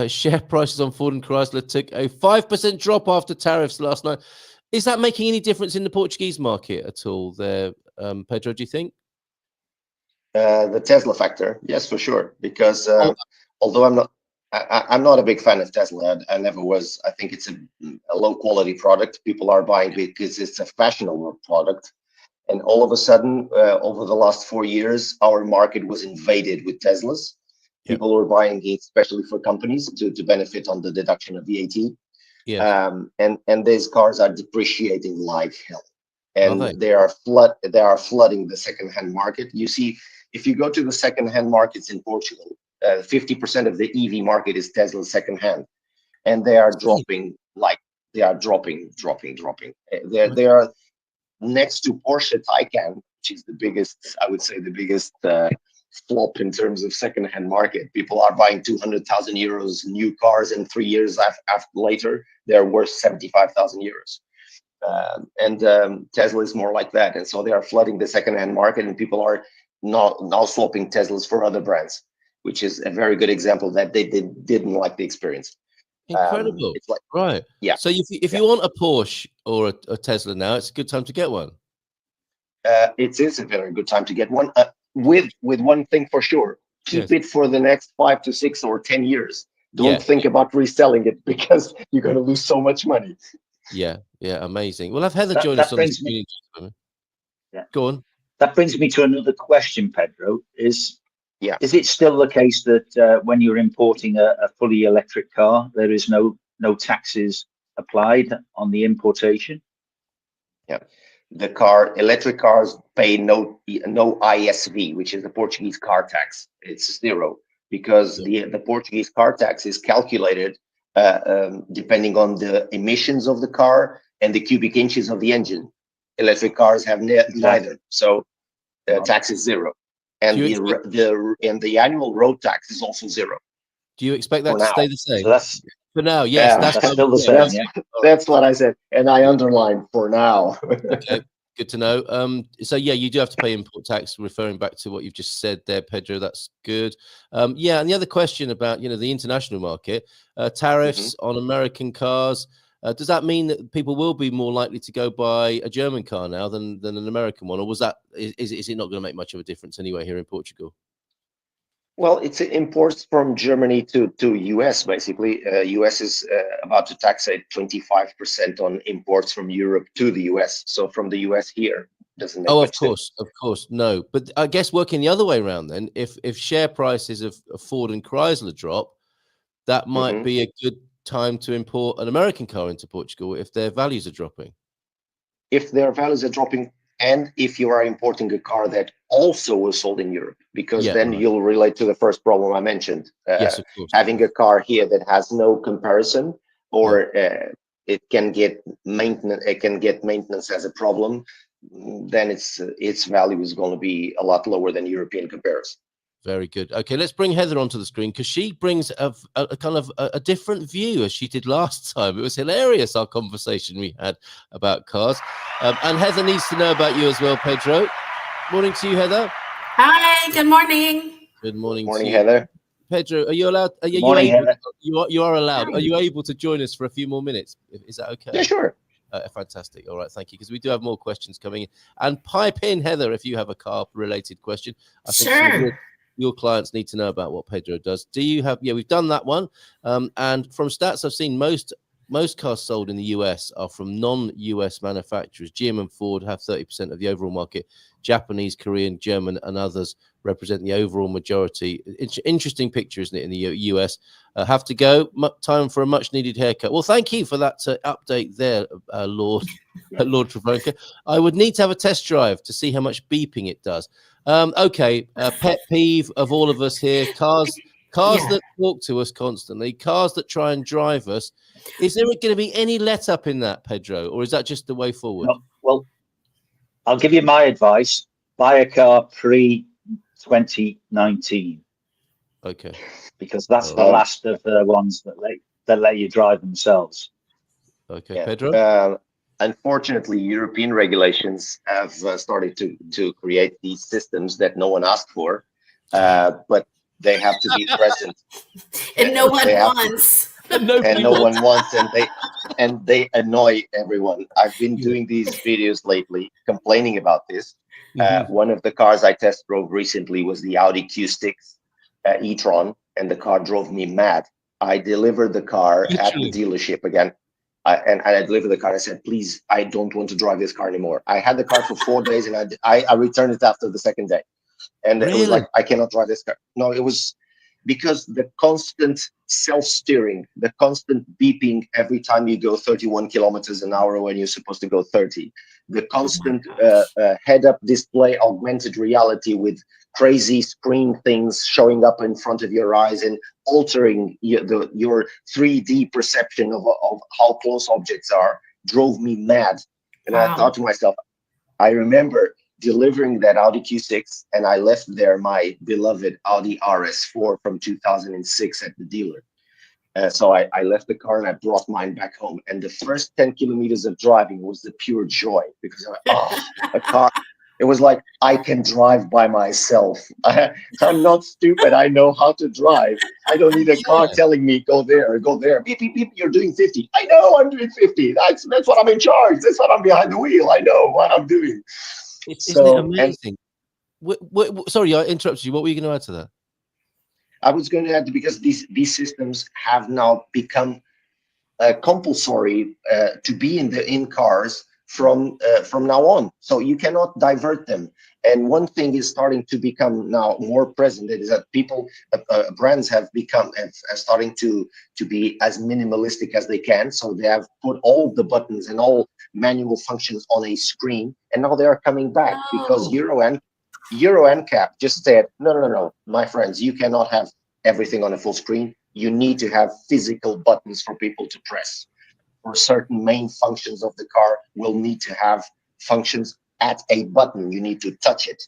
Share prices on Ford and Chrysler took a 5% drop after tariffs last night. Is that making any difference in the Portuguese market at all there, Pedro, do you think? The Tesla factor, yes, for sure. Because although I'm not a big fan of Tesla, I never was. I think it's a low quality product. People are buying because it's a fashionable product. And all of a sudden, over the last 4 years, our market was invaded with Teslas. People were buying it, especially for companies to benefit on the deduction of VAT. And these cars are depreciating like hell. And they are flooding the second-hand market. You see, if you go to the second-hand markets in Portugal, 50% of the EV market is Tesla second-hand, and they are dropping they are dropping. They are next to Porsche Taycan, which is the biggest, I would say, the biggest flop in terms of second-hand market. People are buying 200,000 euros new cars, and 3 years later, they're worth 75,000 euros. Tesla is more like that, and so they are flooding the second-hand market, and people are now swapping Teslas for other brands, which is a very good example that they didn't like the experience. Incredible. It's like, right. Yeah. So if you want a Porsche or a Tesla now, it's a good time to get one. It is a very good time to get one. With one thing for sure, keep it for the next 5 to 6 or 10 years. Don't think about reselling it because you're going to lose so much money. Yeah, amazing. We'll have Heather That- join that us on the brings me- screen. Yeah. Go on. That brings me to another question, Pedro. Is it still the case that when you're importing a fully electric car, there is no taxes applied on the importation? Yeah, electric cars pay no ISV, which is the Portuguese car tax. It's zero because the Portuguese car tax is calculated depending on the emissions of the car and the cubic inches of the engine. Electric cars have neither, so tax is zero, and the annual road tax is also zero. Do you expect that to stay the same? So that's for now. Yes, that's still the same. That's what I said, and I underlined for now. Okay, good to know. So yeah, you do have to pay import tax. Referring back to what you've just said there, Pedro, that's good. Yeah, and the other question about the international market, tariffs on American cars. Does that mean that people will be more likely to go buy a German car now than an American one, or is it not going to make much of a difference anyway here in Portugal? Well, it's imports from Germany to US, basically. US is about to tax 25% on imports from Europe to the US. So from the US here doesn't make much sense. Of course, no. But I guess working the other way around then, if share prices of Ford and Chrysler drop, that might be a good time to import an American car into Portugal if their values are dropping. If their values are dropping, and if you are importing a car that also was sold in Europe, because then you'll relate to the first problem I mentioned. Yes, of course. Having a car here that has no comparison, or it can get maintenance as a problem, then its value is going to be a lot lower than European comparison. Very good. Okay, let's bring Heather onto the screen because she brings a kind of a different view as she did last time. It was hilarious, our conversation we had about cars. And Heather needs to know about you as well, Pedro. Morning to you, Heather. Hi, good morning. Good morning, morning to you. Heather. Pedro, are you allowed? Are you morning, able? Heather. You are allowed. Are you able to join us for a few more minutes? Is that okay? Yeah, sure. Fantastic. All right, thank you. Because we do have more questions coming in. And pipe in, Heather, if you have a car-related question. I think Sure. Your clients need to know about what Pedro does. Do you have? Yeah, we've done that one. And from stats I've seen, most cars sold in the US are from non-US manufacturers. GM and Ford have 30% of the overall market. Japanese, Korean, German, and others represent the overall majority. Interesting picture, isn't it, in the US? Have to go. Time for a much-needed haircut. Well, thank you for that update there, Lord Travanca. I would need to have a test drive to see how much beeping it does. Okay, pet peeve of all of us here: cars that talk to us constantly, cars that try and drive us. Is there going to be any let up in that, Pedro, or is that just the way forward? No, well, I'll give you my advice: buy a car pre-2019. Okay, because that's the last of the ones that let you drive themselves. Okay, Pedro. Unfortunately, European regulations have started to create these systems that no one asked for, but they have to be present. And no one wants. And no one wants, and they annoy everyone. I've been doing these videos lately complaining about this. One of the cars I test drove recently was the Audi Q6 e-tron, and the car drove me mad. I delivered the car at the dealership again. And I delivered the car. I said, please, I don't want to drive this car anymore. I had the car for 4 days, and I returned it after the second day. And it was like, I cannot drive this car. No, it was because the constant self-steering, the constant beeping every time you go 31 kilometers an hour when you're supposed to go 30, the constant head-up display augmented reality with crazy screen things showing up in front of your eyes and altering your 3D perception of how close objects are drove me mad. And I thought to myself, I remember delivering that Audi Q6, and I left there my beloved Audi RS4 from 2006 at the dealer. So I left the car and I brought mine back home. And the first 10 kilometers of driving was the pure joy, because a car. It was like, I can drive by myself. I'm not stupid. I know how to drive. I don't need a car telling me, go there, go there. Beep, beep, beep, you're doing 50. I know I'm doing 50. That's what I'm in charge. That's what I'm behind the wheel. I know what I'm doing. Isn't it amazing? Sorry, I interrupted you. What were you going to add to that? I was going to add, because these systems have now become compulsory to be in cars from now on. So you cannot divert them. And one thing is starting to become now more present, is that people, brands have become starting to be as minimalistic as they can. So they have put all the buttons and all manual functions on a screen, and now they are coming back because Euro NCAP just said, no, my friends, you cannot have everything on a full screen. You need to have physical buttons for people to press. For certain main functions of the car, will need to have functions at a button. You need to touch it.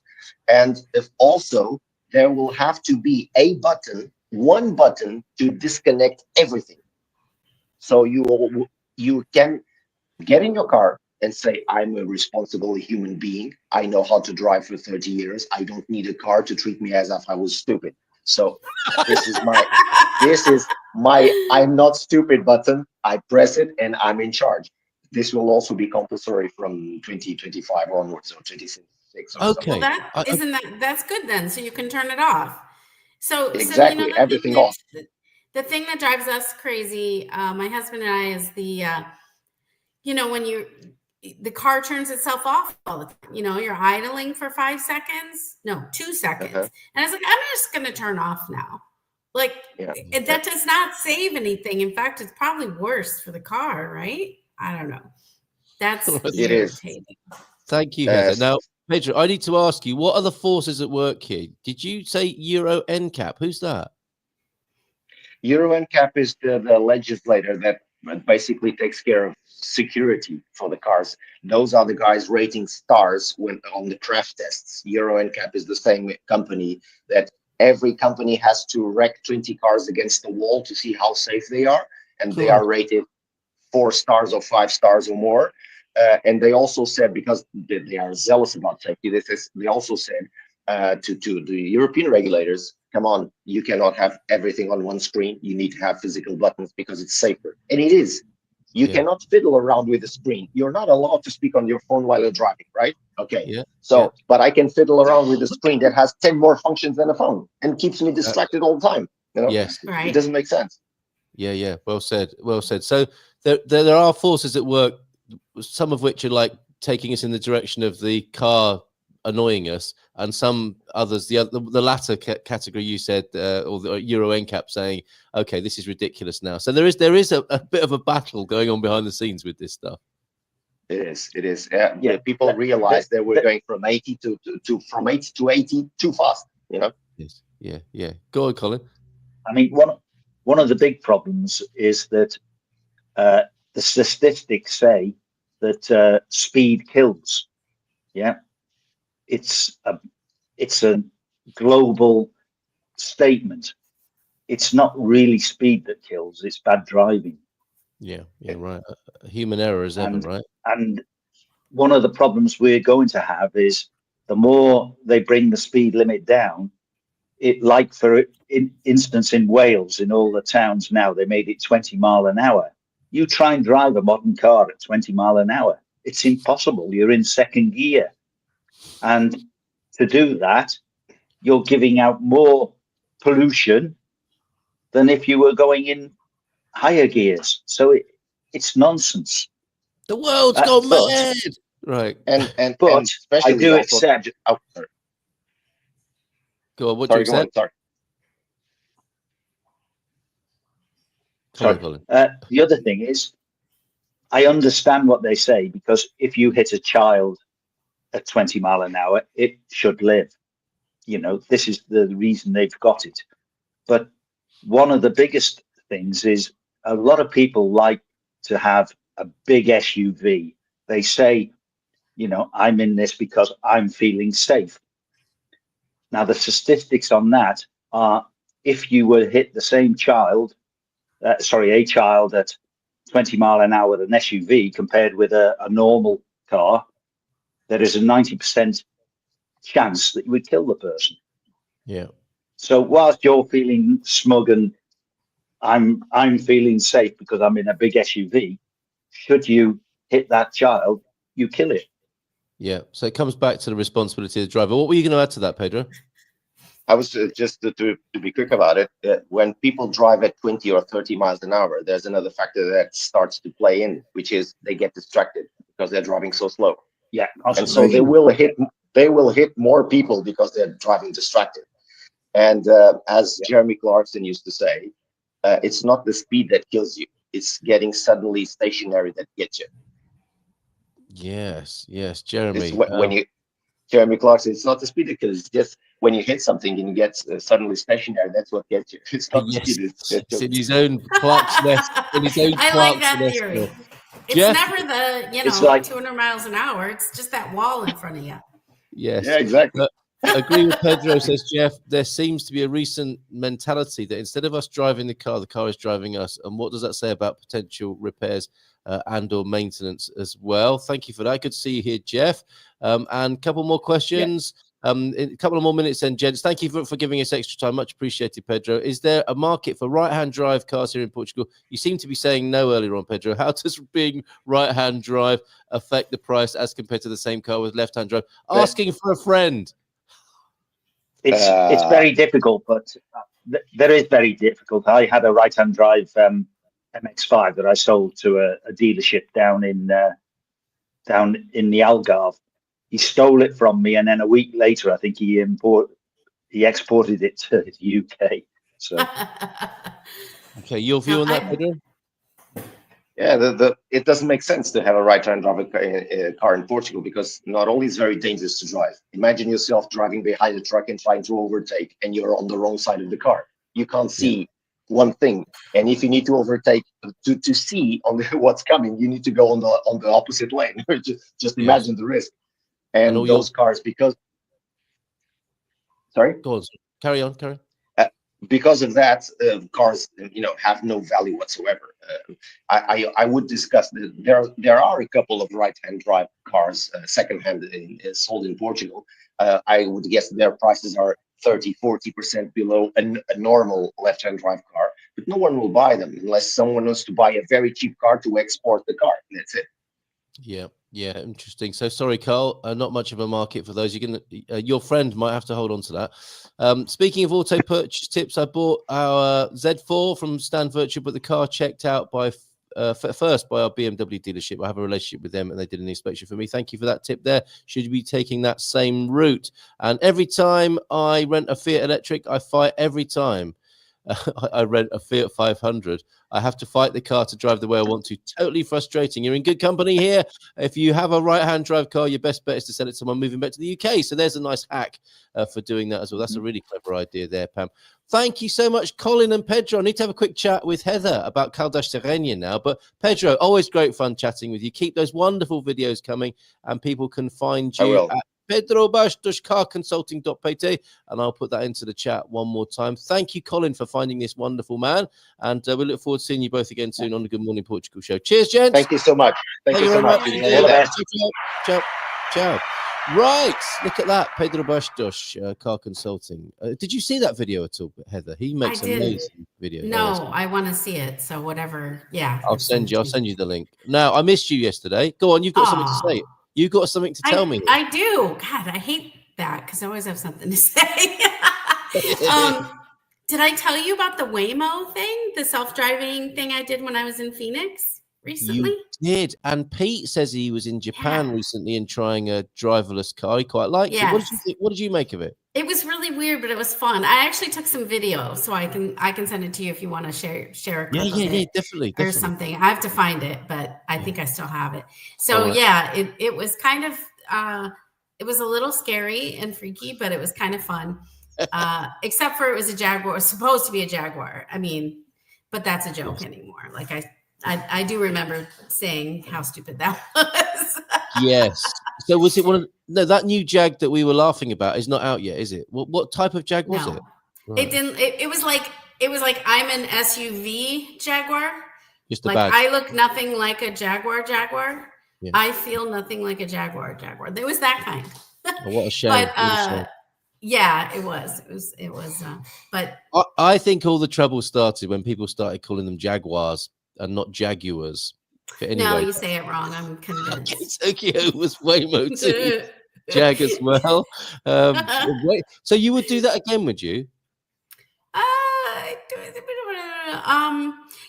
And if also there will have to be a button, one button to disconnect everything. So you can get in your car and say, I'm a responsible human being. I know how to drive for 30 years. I don't need a car to treat me as if I was stupid. So this is my I'm not stupid button. I press it and I'm in charge. This will also be compulsory from 2025 onwards, or 2026. Okay. Well, that's good then. So you can turn it off. So exactly, so everything off. The thing that drives us crazy, my husband and I, is the when the car turns itself off all the time. You're idling for 5 seconds, no, 2 seconds, and I was like, I'm just going to turn off now. Like, that does not save anything. In fact, it's probably worse for the car, right? I don't know. That's irritating. Thank you, Heather. Now, Pedro, I need to ask you, what are the forces at work here? Did you say Euro NCAP? Who's that? Euro NCAP is the legislator that basically takes care of security for the cars. Those are the guys rating stars when on the crash tests. Euro NCAP is the same company that every company has to wreck 20 cars against the wall to see how safe they are, and they are rated 4 stars or 5 stars or more. And they also said, because they are zealous about safety, they also said to the European regulators, come on, you cannot have everything on one screen. You need to have physical buttons because it's safer. And it is. You cannot fiddle around with the screen. You're not allowed to speak on your phone while you're driving, right? Okay. Yeah. So, but I can fiddle around with a screen that has 10 more functions than a phone and keeps me distracted all the time. Yes. Right. It doesn't make sense. Yeah. Well said. So there are forces at work, some of which are like taking us in the direction of the car annoying us, and some others, the latter category you said, or the Euro NCAP, saying, okay, this is ridiculous now. So there is a bit of a battle going on behind the scenes with this stuff. It is. People realize that we're going from 80 from 80 to 80 too fast. Yes. Yeah. Go on, Colin. I mean, one of the big problems is that the statistics say that speed kills. Yeah, it's a global statement. It's not really speed that kills; it's bad driving. Yeah, right. Human error as ever, right? And one of the problems we're going to have is the more they bring the speed limit down. Like for instance, in Wales, in all the towns now, they made it 20 mile an hour. You try and drive a modern car at 20 mile an hour. It's impossible. You're in second gear. And to do that, you're giving out more pollution than if you were going in higher gears. So it's nonsense. The world's gone mad. Right. But I do accept. Go on, what do you accept? Sorry. The other thing is, I understand what they say, because if you hit a child at 20 mile an hour, it should live. This is the reason they've got it. But one of the biggest things is a lot of people like to have a big SUV. They say, I'm in this because I'm feeling safe. Now, the statistics on that are, if you were hit the same child, a child at 20 mile an hour with an SUV compared with a normal car, there is a 90% chance that you would kill the person. Yeah. So whilst you're feeling smug and I'm feeling safe because I'm in a big SUV, should you hit that child, you kill it. Yeah. So it comes back to the responsibility of the driver. What were you going to add to that, Pedro? I was just to be quick about it. When people drive at 20 or 30 miles an hour, there's another factor that starts to play in, which is they get distracted because they're driving so slow. Yeah, and so they will hit more people because they're driving distracted. And as Jeremy Clarkson used to say, it's not the speed that kills you; it's getting suddenly stationary that gets you. Yes, Jeremy. It's when you Jeremy Clarkson, it's not the speed that kills; it's just when you hit something and you get suddenly stationary. That's what gets you. It's not the speed. It's in his own Clarkson. In his own I like that theory. It's Jeff, never the, it's like 200 miles an hour. It's just that wall in front of you. Yes. Yeah, exactly. Agree with Pedro, says Jeff. There seems to be a recent mentality that instead of us driving the car is driving us. And what does that say about potential repairs and or maintenance as well? Thank you for that. Good to see you here, Jeff. And a couple more questions. A couple of more minutes then, gents. Thank you for giving us extra time. Much appreciated, Pedro. Is there a market for right-hand drive cars here in Portugal? You seem to be saying no earlier on, Pedro. How does being right-hand drive affect the price as compared to the same car with left-hand drive? Asking for a friend. It's very difficult, but there is very difficult. I had a right-hand drive MX-5 that I sold to a dealership down in the Algarve. He stole it from me, and then a week later, I think he exported it to the UK. So, okay, your view on that, Pedro? Yeah, it doesn't make sense to have a right-hand drive car in Portugal because not only is it very dangerous to drive. Imagine yourself driving behind a truck and trying to overtake, and you're on the wrong side of the car. You can't see one thing, and if you need to overtake to see what's coming, you need to go on the opposite lane. Just imagine the risk. And those cars, because Go on, carry on. Because of that, cars have no value whatsoever. I would discuss that there are a couple of right-hand drive cars secondhand sold in Portugal. I would guess their prices are 30-40% below a normal left-hand drive car, but no one will buy them unless someone wants to buy a very cheap car to export the car. That's it. Yeah, interesting. So sorry, Carl, not much of a market for those. Your friend might have to hold on to that. Speaking of auto purchase tips, I bought our Z4 from Stan Virtue, but the car checked out by first by our BMW dealership. I have a relationship with them, and they did an inspection for me. Thank you for that tip there. Should be taking that same route. And every time I rent a Fiat electric, I fight every time. I rent a Fiat 500. I have to fight the car to drive the way I want to. Totally frustrating. You're in good company here. If you have a right-hand drive car, your best bet is to sell it to someone moving back to the UK. So there's a nice hack for doing that as well. That's a really clever idea there, Pam. Thank you so much, Colin and Pedro. I need to have a quick chat with Heather about Caldas Terrenia now. But Pedro, always great fun chatting with you. Keep those wonderful videos coming, and people can find you at pedrobastos.carconsulting.pt, and I'll put that into the chat one more time. Thank you, Colin, for finding this wonderful man, and we look forward to seeing you both again soon on the Good Morning Portugal show. Cheers, gents. Thank you so much. Thank you so much. All the best. Ciao. Right, look at that, Pedro Bastos, Car Consulting. Did you see that video at all, Heather? He makes amazing videos. No, I want to see it. So whatever, I'll send you the link. Now, I missed you yesterday. Go on, you've got something to say. You got something to tell me. I do. God, I hate that because I always have something to say. Did I tell you about the Waymo thing, the self-driving thing I did when I was in Phoenix recently? You did. And Pete says he was in Japan recently and trying a driverless car. He quite liked it. What did you think? What did you make of it? It was really weird, but it was fun. I actually took some video, so I can send it to you if you want to share a clip of it, definitely. Or something. I have to find it, but I think I still have it. So it was kind of it was a little scary and freaky, but it was kind of fun. Except for it was a Jaguar. It was supposed to be a Jaguar. I mean, but that's a joke anymore. Like I do remember saying how stupid that was. Yes. So was it that new Jag that we were laughing about is not out yet, is it? What type of Jag was it? Right. It didn't. It was like I'm an SUV Jaguar. Just like I look nothing like a Jaguar. Yeah. I feel nothing like a Jaguar. There was that kind. Oh, what a shame. But yeah, it was. But I think all the trouble started when people started calling them Jaguars and not Jaguars. But anyway, no, you say it wrong. I'm convinced. Tokyo was Waymo too. Jag as well. Wait, so you would do that again, would you?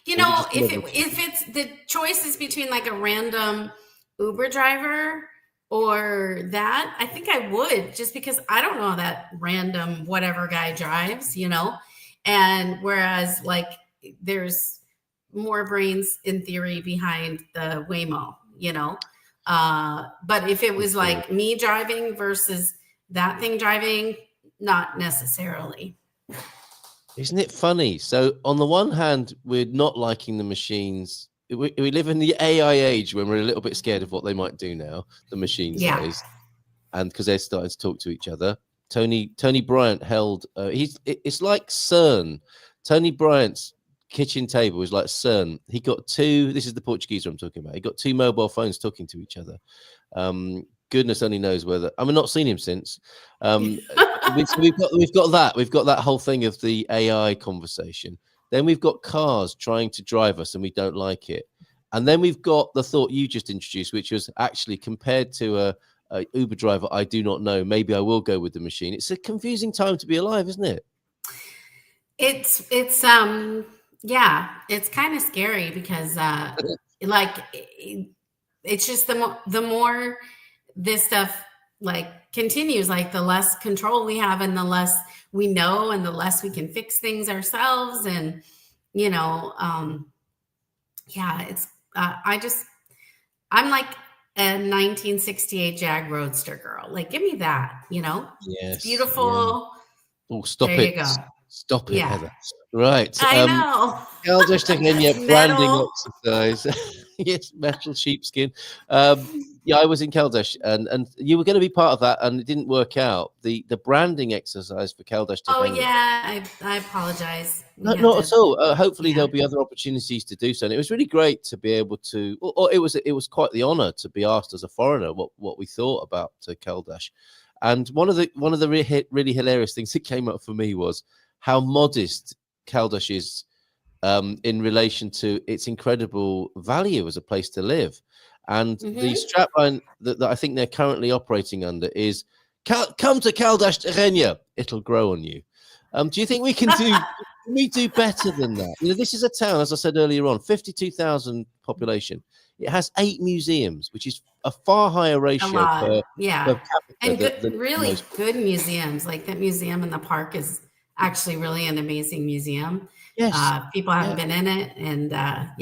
You Or know, just never- if it's the choice is between like a random Uber driver or that, I think I would, just because I don't know how that random whatever guy drives, you know. And whereas like there's more brains in theory behind the Waymo, you know. But if it was like me driving versus that thing driving, not necessarily. Isn't it funny? So on the one hand, we're not liking the machines. We live in the AI age when we're a little bit scared of what they might do now, the machines, Yeah. that is, and because they're starting to talk to each other. Tony Bryant held. It's like CERN. Tony Bryant's kitchen table is like CERN. He got two. This is the Portuguese I'm talking about. He got two mobile phones talking to each other. Goodness only knows whether. I mean, not seen him since. We've got that whole thing of the AI conversation. Then we've got cars trying to drive us, and we don't like it. And then we've got the thought you just introduced, which was actually compared to a Uber driver I do not know. Maybe I will go with the machine. It's a confusing time to be alive, isn't it? It's yeah, it's kind of scary because like it's just the more this stuff like continues, like the less control we have and the less we know and the less we can fix things ourselves. And you know, yeah, it's I'm like a 1968 Jag Roadster girl. Like, give me that, you know. Yes, it's beautiful. Yeah. Oh, stop there it. You go. Stop it, Yeah. Heather. Right. I know. Caldash Tegenia branding Metal. exercise. Yes, metal sheepskin. Yeah, I was in Caldash, and you were going to be part of that, and it didn't work out. The branding exercise for Caldash Tegenia. Oh yeah, I apologize. No, not at all. Hopefully there'll be other opportunities to do so. And it was really great to be able to. Or it was quite the honour to be asked as a foreigner what we thought about Caldash. And one of the really hilarious things that came up for me was how modest Caldash is in relation to its incredible value as a place to live. And the strapline that I think they're currently operating under is come to Caldash Tegenia, it'll grow on you. Do you think we can do better than that? You know, this is a town, as I said earlier on, 52,000 population. It has 8 museums, which is a far higher ratio per capita. And good museums. Like that museum in the park is actually really an amazing museum. Yes. People haven't been in it, and that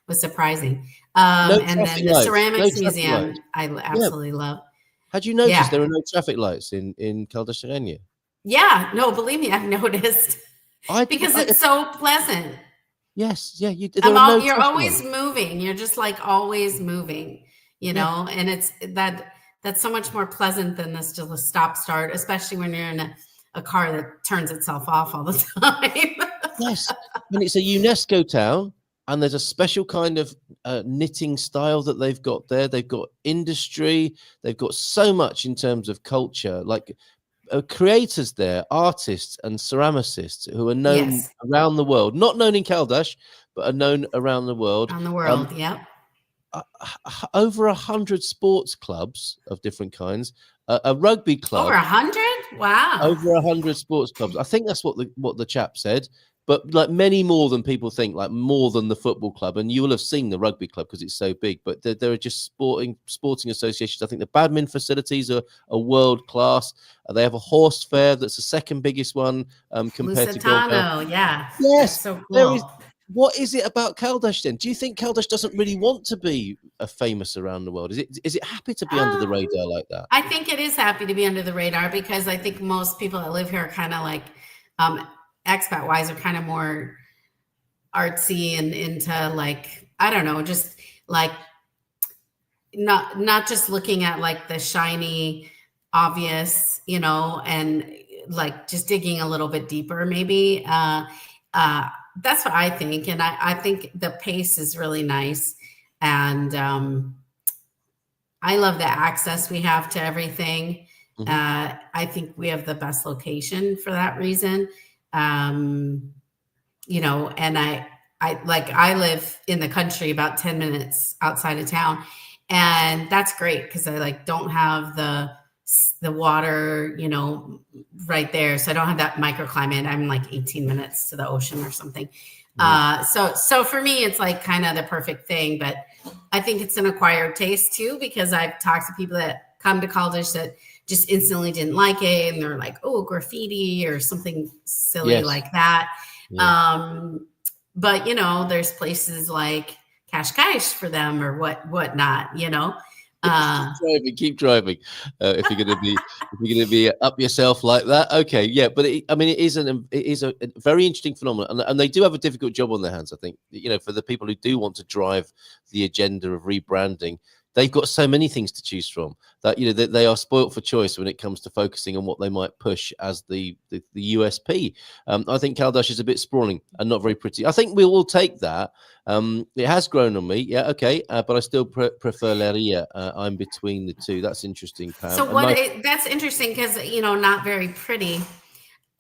was surprising. And then the ceramics museum, I absolutely love. Had you noticed there are no traffic lights in Caldash Tegenia? Yeah, no, believe me, I've noticed because it's so pleasant. Yes, yeah, you're always moving. You're just like always moving, you know, and it's that's so much more pleasant than this just stop start, especially when you're in a car that turns itself off all the time. Yes, and it's a UNESCO town, and there's a special kind of knitting style that they've got there. They've got industry. They've got so much in terms of culture, like creators there, artists and ceramicists who are known around the world, not known in Caldash, but are known around the world. Around the world, over 100 sports clubs of different kinds, a rugby club. Over 100? Wow. Over 100 sports clubs. I think that's what the chap said. But like many more than people think, like more than the football club. And you will have seen the rugby club because it's so big. But there are just sporting associations. I think the badminton facilities are world class. They have a horse fair that's the second biggest one compared to Lusitano. Yeah. Yes. That's so cool. What is it about Caldash then? Do you think Caldash doesn't really want to be famous around the world? Is it happy to be under the radar like that? I think it is happy to be under the radar because I think most people that live here are kind of like expat wise are kind of more artsy and into like, I don't know, just like not just looking at like the shiny, obvious, you know, and like just digging a little bit deeper maybe. That's what I think. And I think the pace is really nice. And I love the access we have to everything. I think we have the best location for that reason. You know, and I live in the country about 10 minutes outside of town. And that's great because I like don't have the water, you know, right there. So I don't have that microclimate. I'm like 18 minutes to the ocean or something. So for me, it's like kind of the perfect thing, but I think it's an acquired taste too, because I've talked to people that come to college that just instantly didn't like it. And they're like, oh, graffiti or something silly like that. Yeah. But you know, there's places like Cascais for them or whatnot, you know. Keep driving. If you're going to be up yourself like that, okay, yeah. But I mean, it is a very interesting phenomenon, and they do have a difficult job on their hands. I think, you know, for the people who do want to drive the agenda of rebranding, they've got so many things to choose from that, you know, that they are spoilt for choice when it comes to focusing on what they might push as the USP. I think Caldash is a bit sprawling and not very pretty. I think we will take that. It has grown on me, yeah, okay, but I still prefer Leria. I'm between the two. That's interesting, Pam. So that's interesting because, you know, not very pretty.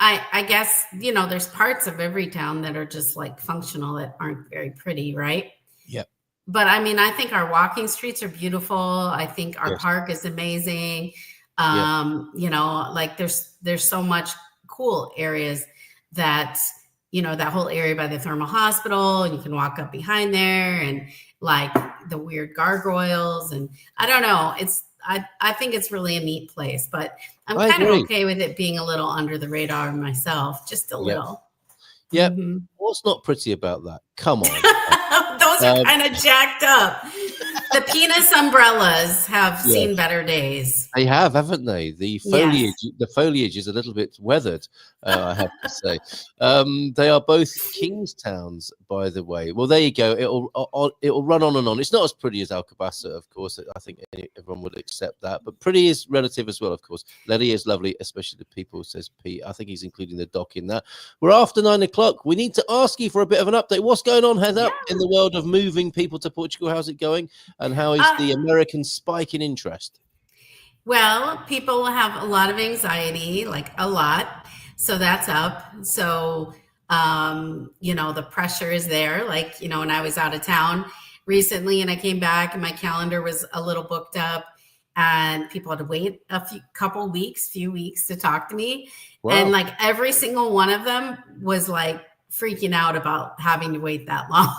I guess, you know, there's parts of every town that are just like functional that aren't very pretty, right? Yeah. But I mean, I think our walking streets are beautiful. I think our park is amazing. You know, like there's so much cool areas that, you know, that whole area by the thermal hospital, and you can walk up behind there, and like the weird gargoyles. And I don't know, I think it's really a neat place, but I'm kind of okay with it being a little under the radar myself, just a little. Yeah. What's not pretty about that? Come on. Those are kind of jacked up. The penis umbrellas have seen better days. They have, haven't they? The foliage is a little bit weathered, I have to say. They are both Kingstowns, by the way. Well, there you go. It'll run on and on. It's not as pretty as Alcobaça, of course. I think everyone would accept that. But pretty is relative as well, of course. Leria is lovely, especially the people, says Pete. I think he's including the doc in that. We're after 9 o'clock. We need to ask you for a bit of an update. What's going on, Heather, in the world of moving people to Portugal? How's it going? And how is the American spike in interest? Well, people have a lot of anxiety, like a lot. So that's up. So, you know, the pressure is there. Like, you know, when I was out of town recently and I came back and my calendar was a little booked up and people had to wait a few weeks to talk to me. Wow. And like every single one of them was like freaking out about having to wait that long.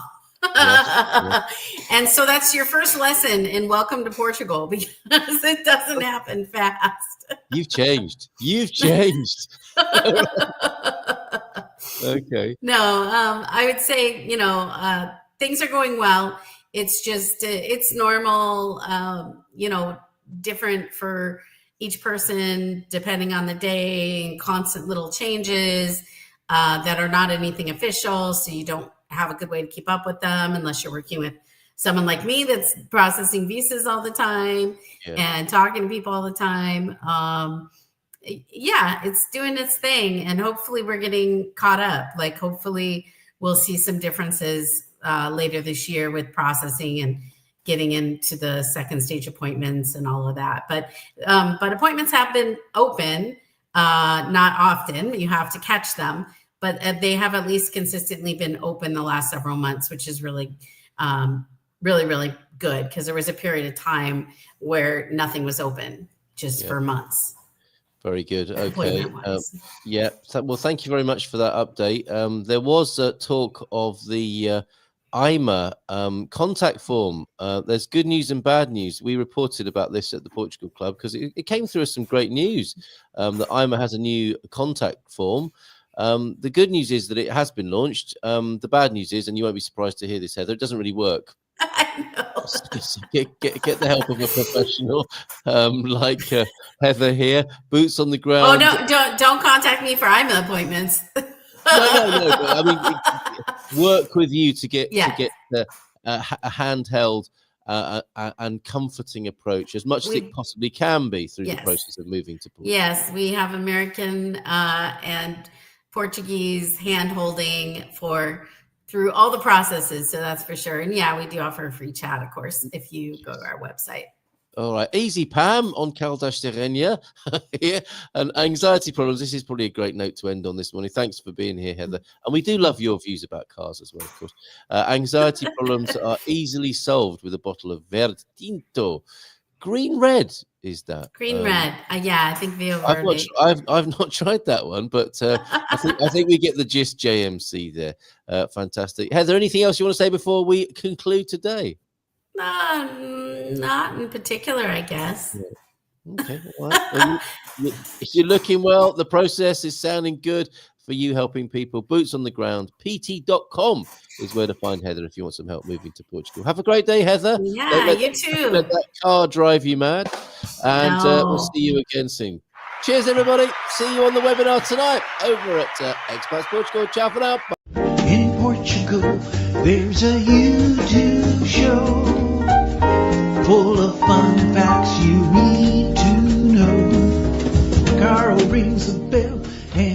And so that's your first lesson in welcome to Portugal, because it doesn't happen fast. You've changed. Okay. No, I would say, you know, things are going well. It's just, it's normal, you know, different for each person, depending on the day, and constant little changes that are not anything official. So you don't have a good way to keep up with them unless you're working with someone like me that's processing visas all the time and talking to people all the time. It's doing its thing, and hopefully we're getting caught up. Like hopefully we'll see some differences later this year with processing and getting into the second stage appointments and all of that. But appointments have been open, not often. You have to catch them. But they have at least consistently been open the last several months, which is really, really, really good, because there was a period of time where nothing was open just for months. Very good. Okay. Well, thank you very much for that update. There was talk of the IMA contact form. There's good news and bad news. We reported about this at the Portugal Club because it came through as some great news that IMA has a new contact form. The good news is that it has been launched. The bad news is, and you won't be surprised to hear this, Heather, it doesn't really work. I know. Get the help of a professional like Heather here, boots on the ground. Oh, no, don't contact me for IMA appointments. No. I mean, work with you to get a handheld and comforting approach as much as it possibly can be through the process of moving to Portugal. Yes, we have American and Portuguese hand-holding through all the processes. So that's for sure. And we do offer a free chat, of course, if you go to our website. All right. Easy Pam on Caldash Terrenia here. And anxiety problems. This is probably a great note to end on this morning. Thanks for being here, Heather. And we do love your views about cars as well, of course. Anxiety problems are easily solved with a bottle of Verde Tinto. Green red is that? Green red. Yeah, I think Vio I've Verde. not tried that one, but I think we get the gist. JMC there. Fantastic. Heather, anything else you want to say before we conclude today? Not in particular, I guess. Okay, all right. Well, you're looking well. The process is sounding good for you helping people. Boots on the ground. PT.com is where to find Heather if you want some help moving to Portugal. Have a great day, Heather. Yeah, you too. Let that car drive you mad. And No. we'll see you again soon. Cheers, everybody. See you on the webinar tonight over at Expats Portugal. Ciao for now. Bye. In Portugal, there's a YouTube show full of fun facts you need to know. Carl rings the bell and